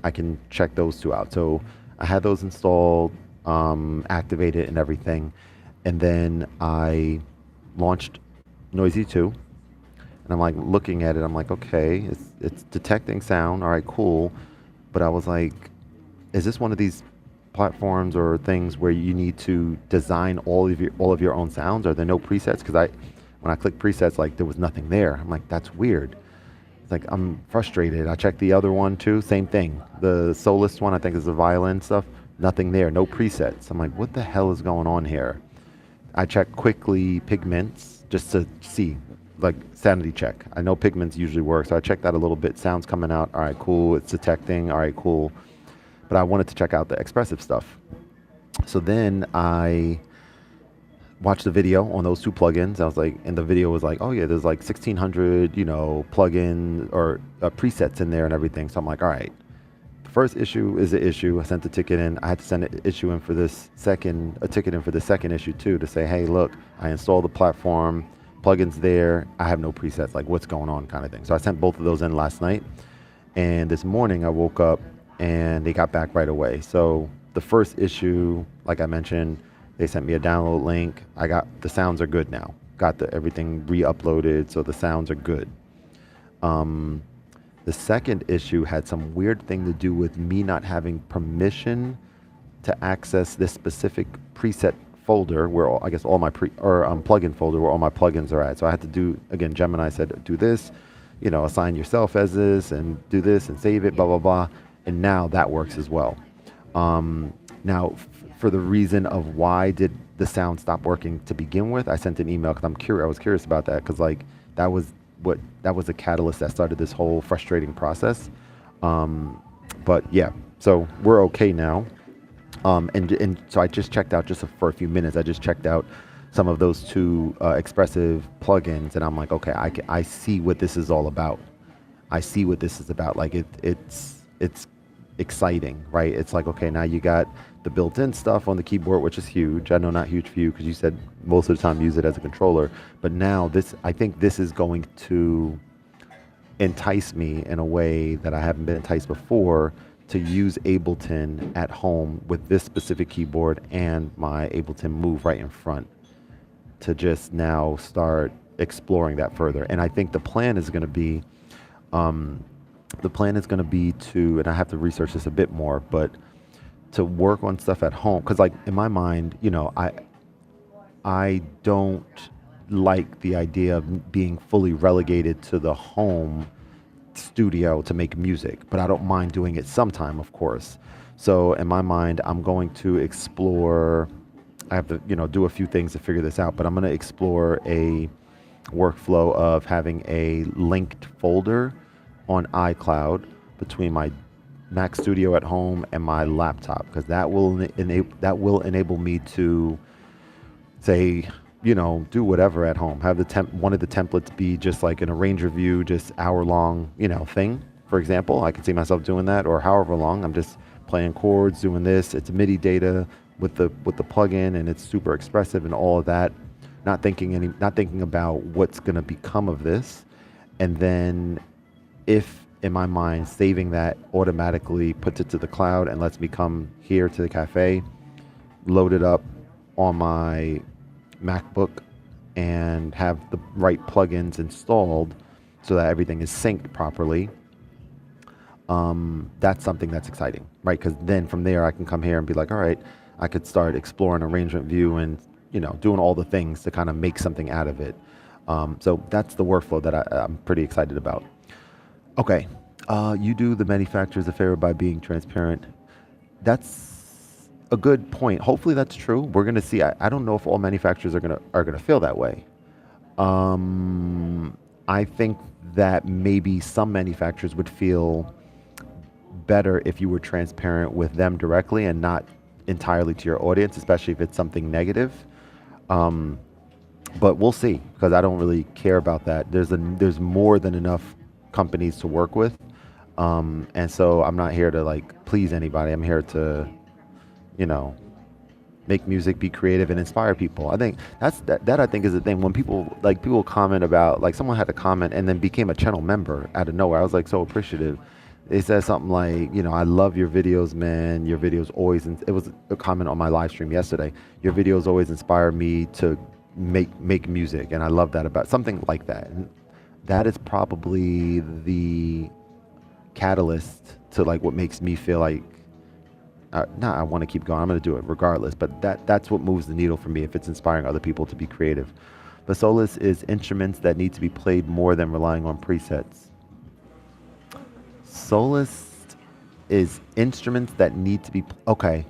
I can check those two out. So I had those installed, activated and everything. And then I launched Noisy 2. And I'm like looking at it, I'm like, okay, it's detecting sound, all right, cool. But I was like, is this one of these platforms or things where you need to design all of your own sounds? Are there no presets? Because when I clicked presets, like there was nothing there. I'm like, that's weird. It's like I'm frustrated. I checked the other one too, same thing. The Solist one, I think is the violin stuff, nothing there, no presets. I'm like, what the hell is going on here? I checked quickly Pigments just to see. Like sanity check. I know Pigments usually work, so I checked that a little bit. Sounds coming out. All right, cool. It's detecting. All right, cool. But I wanted to check out the expressive stuff. So then I watched the video on those two plugins. I was like, and the video was like, oh yeah, there's like 1,600, plugins or presets in there and everything. So I'm like, all right. The first issue is the issue. I sent the ticket in. I had to send a ticket in for the second issue too, to say, hey, look, I installed the platform. Plugins there, I have no presets, like what's going on kind of thing. So I sent both of those in last night, and this morning I woke up and they got back right away. So the first issue, like I mentioned, they sent me a download link. The sounds are good now. Got everything re-uploaded, so the sounds are good. The second issue had some weird thing to do with me not having permission to access this specific preset folder where all my plugin folder where all my plugins are at. So I had to do, again, Gemini said, do this, assign yourself as this and do this and save it, blah, blah, blah. And now that works as well. Now, for the reason of why did the sound stop working to begin with, I sent an email because I was curious about that because that was the catalyst that started this whole frustrating process. But yeah, so we're okay now. And so I just checked out for a few minutes. I just checked out some of those two expressive plugins, and I'm like, okay, I see what this is all about. I see what this is about. Like it's exciting, right? It's like, okay, now you got the built-in stuff on the keyboard, which is huge. I know not huge for you because you said most of the time use it as a controller, but now I think this is going to entice me in a way that I haven't been enticed before to use Ableton at home with this specific keyboard and my Ableton Move right in front, to just now start exploring that further. And I think the plan is going to be to, and I have to research this a bit more, but to work on stuff at home. Because like in my mind, I don't like the idea of being fully relegated to the home studio to make music, but I don't mind doing it sometime, of course. So in my mind, I'm going to explore, I have to, do a few things to figure this out, but I'm going to explore a workflow of having a linked folder on iCloud between my Mac Studio at home and my laptop, because that will enable me to say, do whatever at home. Have one of the templates be just like an arranger view, just hour-long, thing. For example, I can see myself doing that, or however long. I'm just playing chords, doing this. It's MIDI data with the plugin, and it's super expressive and all of that. Not thinking about what's going to become of this, and then if in my mind saving that automatically puts it to the cloud and lets me come here to the cafe, load it up on my MacBook and have the right plugins installed so that everything is synced properly. That's something that's exciting, right? Because then from there I can come here and be like, all right, I could start exploring arrangement view and doing all the things to kind of make something out of it. So that's the workflow that I'm pretty excited about. Okay, you do the manufacturers a favor by being transparent. That's a good point. Hopefully that's true. We're gonna see. I don't know if all manufacturers are gonna feel that way. I think that maybe some manufacturers would feel better if you were transparent with them directly and not entirely to your audience, especially if it's something negative. But we'll see, because I don't really care about that. There's more than enough companies to work with, and so I'm not here to like please anybody. I'm here to, make music, be creative, and inspire people. I think that I think is the thing. When people comment about, like, someone had a comment and then became a channel member out of nowhere. I was like so appreciative. They said something like, I love your videos, man. Your videos always, it was a comment on my live stream yesterday. Your videos always inspire me to make music, and I love that, about something like that. And that is probably the catalyst to like what makes me feel like, I want to keep going. I'm going to do it regardless. But that's what moves the needle for me, if it's inspiring other people to be creative. But Solus is instruments that need to be played more than relying on presets. Solus is instruments that need to be, okay,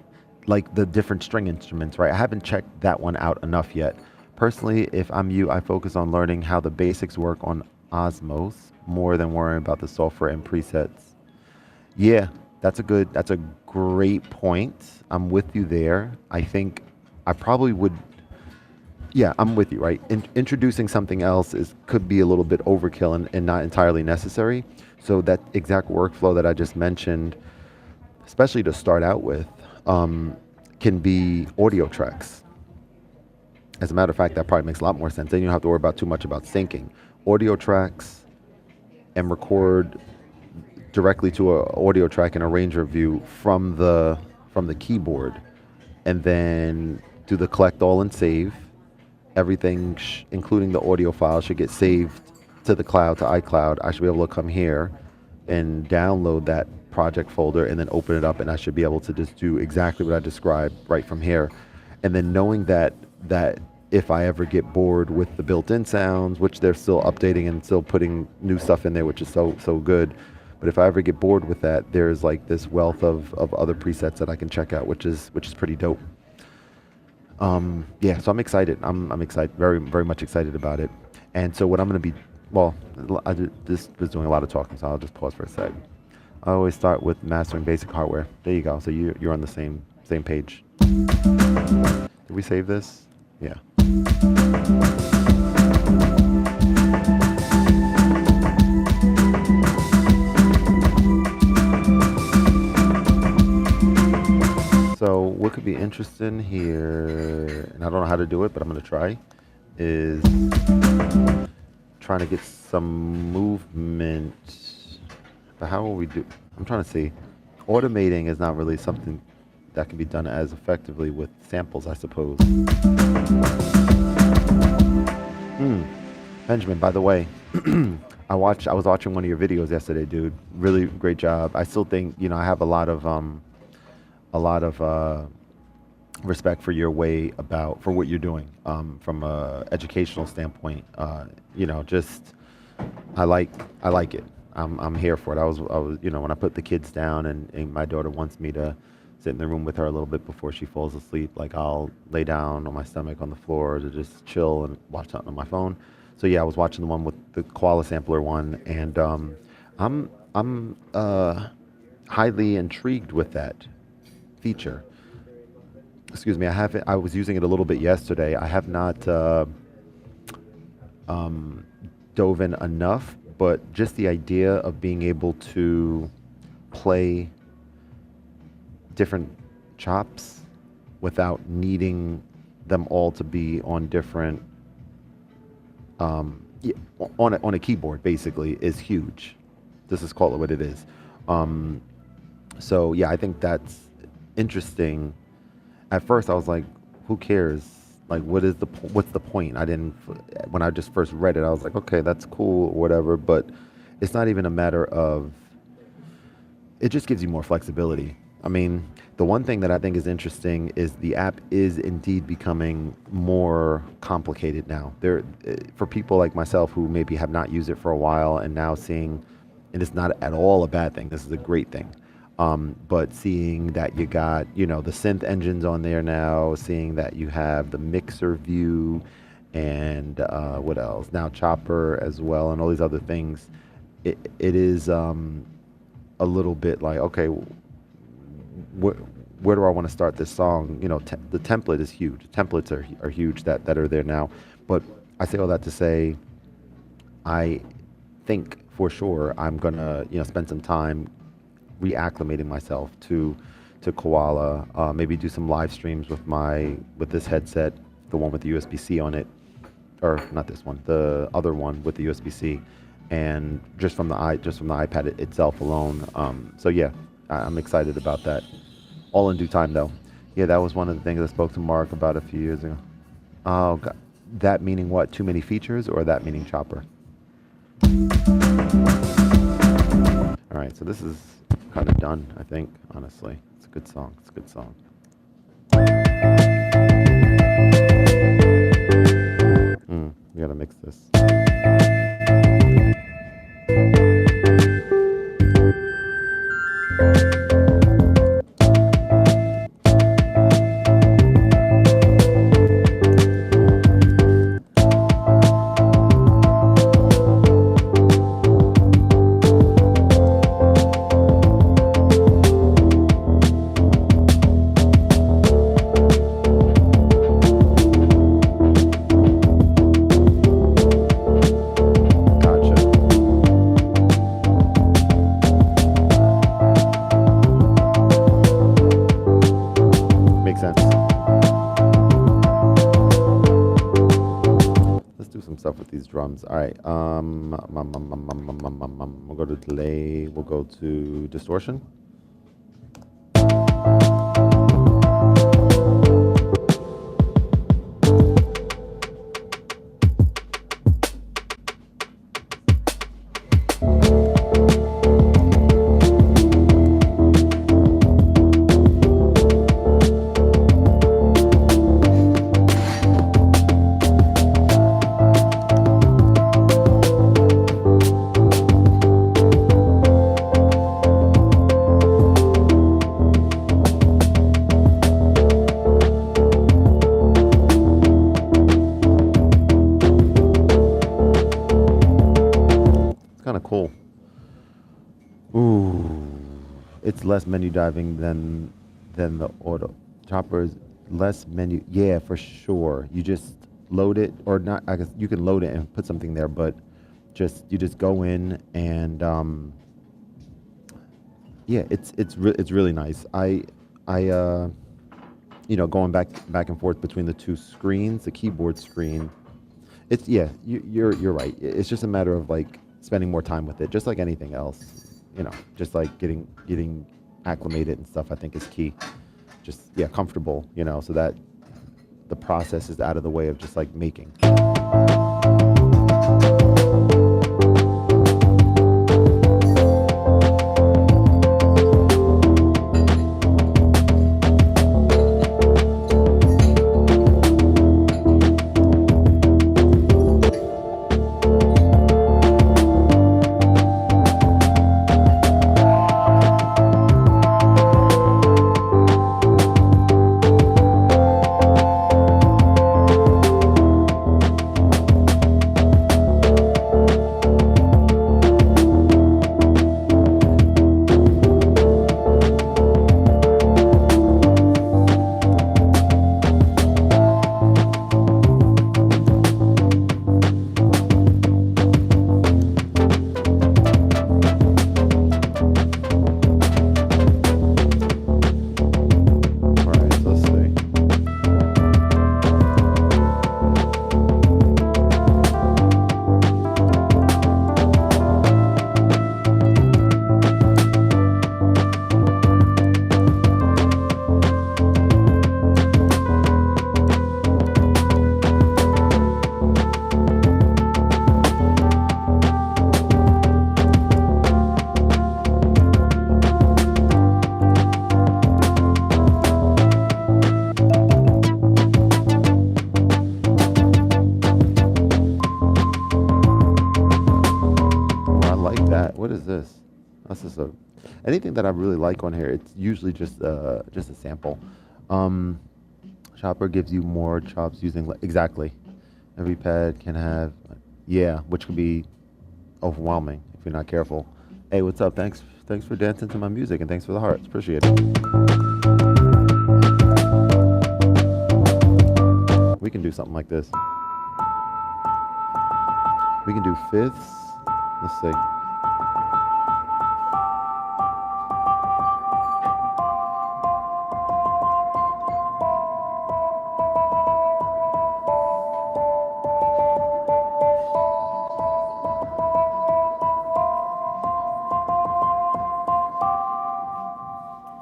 like the different string instruments, right? I haven't checked that one out enough yet. Personally, if I'm you, I focus on learning how the basics work on Osmos more than worrying about the software and presets. Yeah, that's a great point. I'm with you there. I think I probably would, yeah, I'm with you, right? Introducing something else could be a little bit overkill and not entirely necessary. So that exact workflow that I just mentioned, especially to start out with, can be audio tracks. As a matter of fact, that probably makes a lot more sense. Then you don't have to worry about too much about syncing. Audio tracks, and record directly to an audio track in arranger view from the keyboard, and then do the collect all and save. Everything, including the audio file, should get saved to the cloud, to iCloud. I should be able to come here and download that project folder and then open it up, and I should be able to just do exactly what I described right from here. And then knowing that if I ever get bored with the built-in sounds, which they're still updating and still putting new stuff in there, which is so good. But if I ever get bored with that, there's like this wealth of other presets that I can check out, which is pretty dope. Yeah, so I'm excited. I'm excited, very, very much excited about it. And so what I'm going to be, this was doing a lot of talking, so I'll just pause for a sec. I always start with mastering basic hardware. There you go. So you're on the same page. Did we save this? Yeah. So what could be interesting here, and I don't know how to do it, but I'm gonna try, is trying to get some movement. But how will we do? I'm trying to see. Automating is not really something that can be done as effectively with samples, I suppose. Hmm. Benjamin, by the way, I was watching one of your videos yesterday, dude. Really great job. I still think, I have a lot of respect for your way for what you're doing, from a educational standpoint. Just I like I like it. I'm here for it. I was when I put the kids down, and my daughter wants me to sit in the room with her a little bit before she falls asleep. Like, I'll lay down on my stomach on the floor to just chill and watch something on my phone. So yeah, I was watching the one with the koala sampler one, and I'm highly intrigued with that feature. Excuse me. I was using it a little bit yesterday. I have not dove in enough, but just the idea of being able to play different chops without needing them all to be on different yeah, on a keyboard basically is huge. This is call it what it is. Um, so yeah, I think that's interesting. At first, I was like, "Who cares? Like, what's the point?" I didn't when I just first read it. I was like, "Okay, that's cool, or whatever." But it's not even a matter of. It just gives you more flexibility. I mean, the one thing that I think is interesting is the app is indeed becoming more complicated now. For people like myself who maybe have not used it for a while and now seeing, and it's not at all a bad thing. This is a great thing. But seeing that you got, the synth engines on there now, seeing that you have the mixer view, and what else? Now Chopper as well, and all these other things. It is a little bit like, okay, where do I want to start this song? The template is huge. Templates are huge that are there now. But I say all that to say, I think for sure I'm gonna spend some time reacclimating myself to Koala. Maybe do some live streams with this headset, the one with the USB-C on it, or not this one, the other one with the USB-C, and just from the iPad itself alone. So yeah, I'm excited about that. All in due time, though. Yeah, that was one of the things I spoke to Mark about a few years ago. Oh, God. That meaning what? Too many features, or that meaning Chopper? All right, so this is kind of done, I think, honestly. It's a good song. It's a good song. We gotta mix this. Gotcha. Makes sense. Let's do some stuff with these drums. All right. We'll go to delay. We'll go to distortion. It's kind of cool. Ooh, it's less menu diving than the auto choppers. Less menu. Yeah, for sure. You just load it, or not. I guess you can load it and put something there, but you just go in and yeah, it's really nice. I going back and forth between the two screens, the keyboard screen. It's yeah, you're right. It's just a matter of like spending more time with it, just like anything else. Just like getting acclimated and stuff. I think is key. Just yeah, comfortable. So that the process is out of the way of just like making. What is this? This is anything that I really like on here. It's usually just a sample. Chopper gives you more chops using exactly. Every pad can have which can be overwhelming if you're not careful. Hey, what's up? Thanks for dancing to my music and thanks for the hearts. Appreciate it. We can do something like this. We can do fifths. Let's see.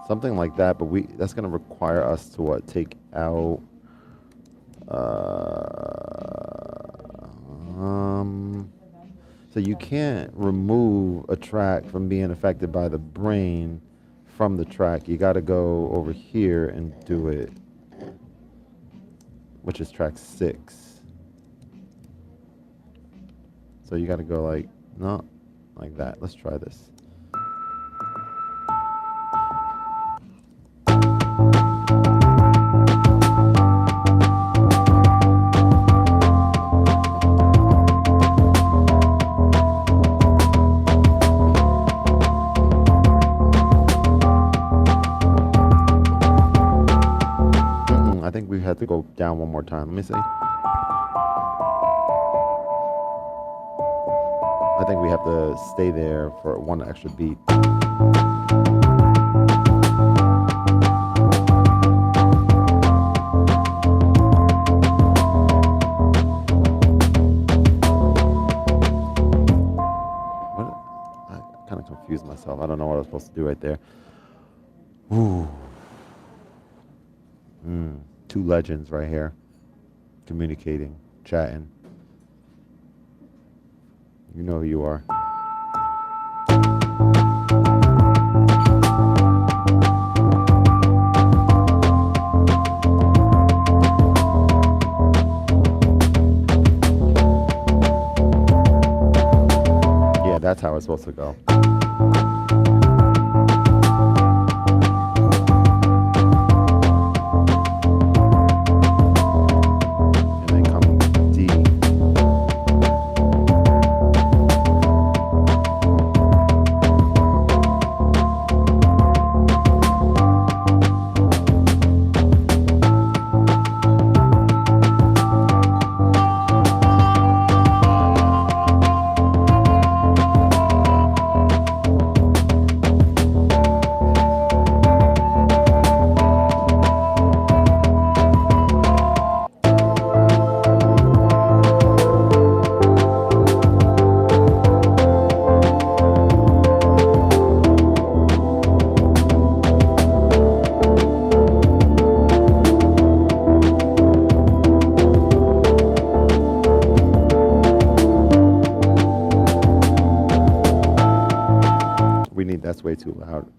Something like that, but that's going to require us to take out so you can't remove a track from being affected by the brain from the track. You got to go over here and do it, which is track 6. So you got to go like that. Let's try this. Have to go down one more time. Let me see. I think we have to stay there for one extra beat. What? I kind of confused myself. I don't know what I was supposed to do right there. Ooh. Two legends right here, communicating, chatting. You know who you are. Yeah, that's how it's supposed to go. way too loud.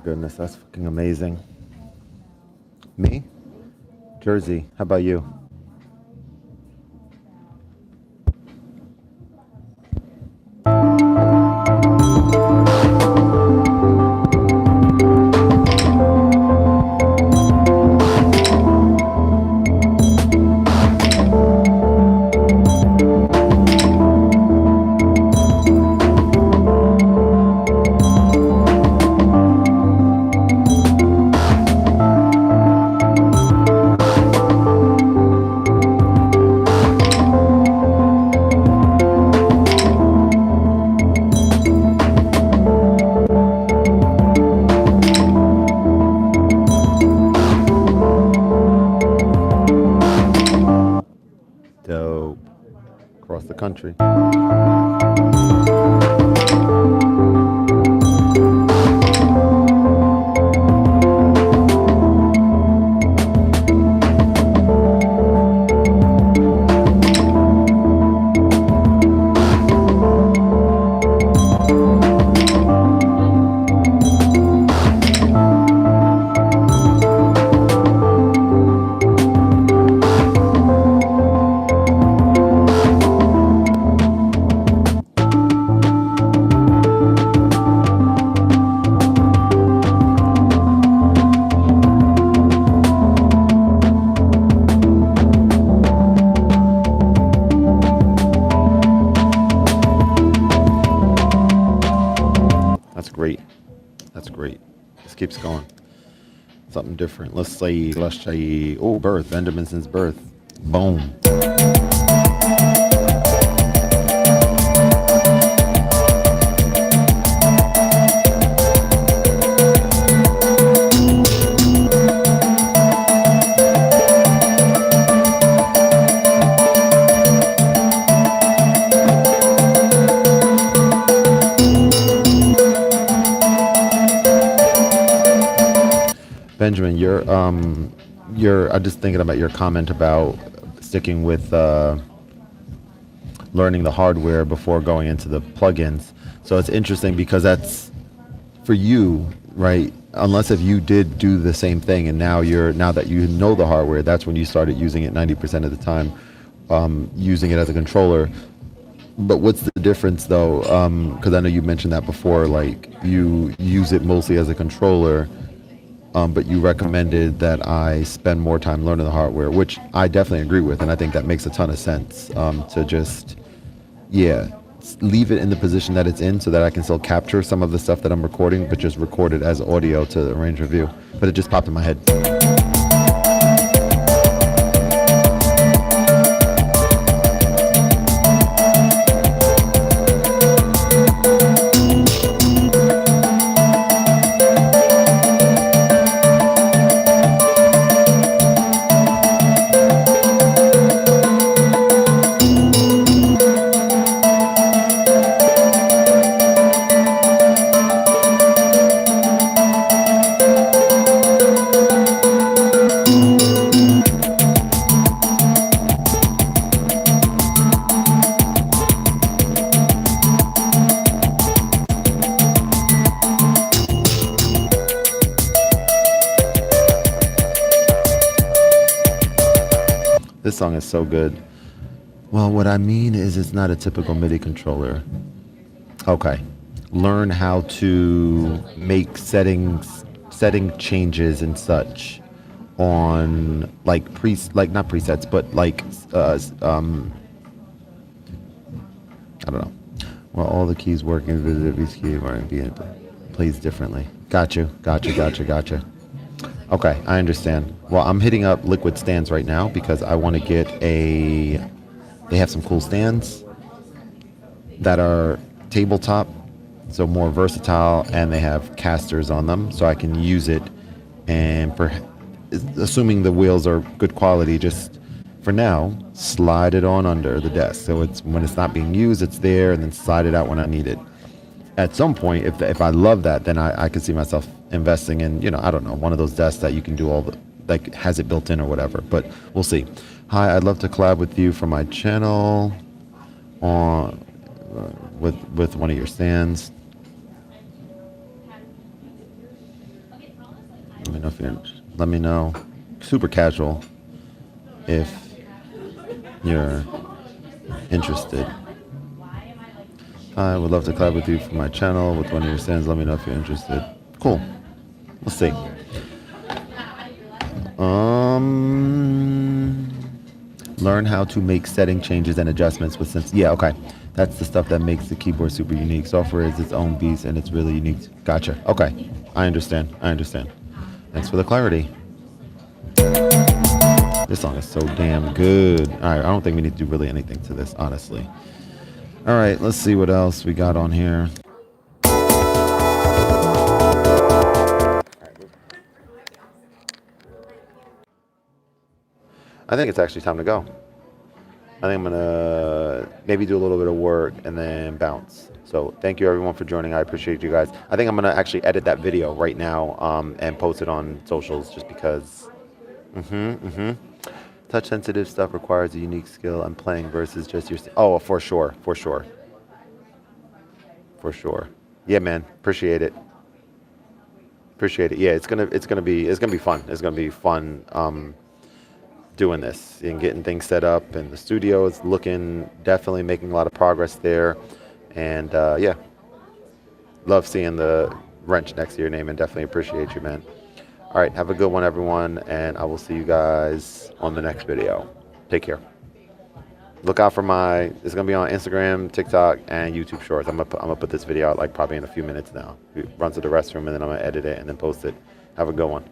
goodness, that's fucking amazing. Me? Jersey. How about you? Dope. Across the country. That's great. That's great. This keeps going. Something different. Let's say, oh, birth. Benjaminson's birth. Boom. Benjamin, you're. I'm just thinking about your comment about sticking with learning the hardware before going into the plugins. So it's interesting because that's for you, right? Unless if you did do the same thing, and now that you know the hardware, that's when you started using it 90% of the time, using it as a controller. But what's the difference though? Because I know you mentioned that before, like you use it mostly as a controller. But you recommended that I spend more time learning the hardware, which I definitely agree with, and I think that makes a ton of sense. To just, leave it in the position that it's in, so that I can still capture some of the stuff that I'm recording, but just record it as audio to arrange review. But it just popped in my head. This song is so good. Well, what I mean is it's not a typical MIDI controller. Okay. Learn how to make setting changes and such on like not presets, but like I don't know. Well, all the keys work individually, each key plays differently. Gotcha. Okay, I understand. Well, I'm hitting up Liquid Stands right now because I want to get they have some cool stands that are tabletop, so more versatile, and they have casters on them, so I can use it, and assuming the wheels are good quality, just for now, slide it on under the desk. So it's when it's not being used, it's there, and then slide it out when I need it. At some point, if I love that, then I could see myself investing in, I don't know, one of those desks that you can do all the, like, has it built in or whatever, but we'll see. Hi, I'd love to collab with you for my channel on with one of your stands. if you're, let me know. Super casual if you're interested. I would love to collab with you for my channel with one of your sends. Let me know if you're interested. Cool. We'll see. Learn how to make setting changes and adjustments with sense. Yeah, okay. That's the stuff that makes the keyboard super unique. Software is its own beast and it's really unique. Gotcha. Okay. I understand. Thanks for the clarity. This song is so damn good. All right, I don't think we need to do really anything to this, honestly. All right, let's see what else we got on here. I think it's actually time to go. I think I'm gonna maybe do a little bit of work and then bounce. So thank you everyone for joining. I appreciate you guys. I think I'm gonna actually edit that video right now and post it on socials just because. Touch sensitive stuff requires a unique skill. I'm playing versus just your. Oh, for sure. Yeah, man. Appreciate it. Yeah, it's gonna be fun. It's gonna be fun. Doing this and getting things set up, and the studio is definitely making a lot of progress there, and yeah, love seeing the wrench next to your name and definitely appreciate you, man. All right, have a good one everyone, and I will see you guys on the next video. Take care. Look out for it's gonna be on Instagram, TikTok, and YouTube Shorts. I'm gonna put this video out like probably in a few minutes now. Run to the restroom and then I'm gonna edit it and then post it. Have a good one.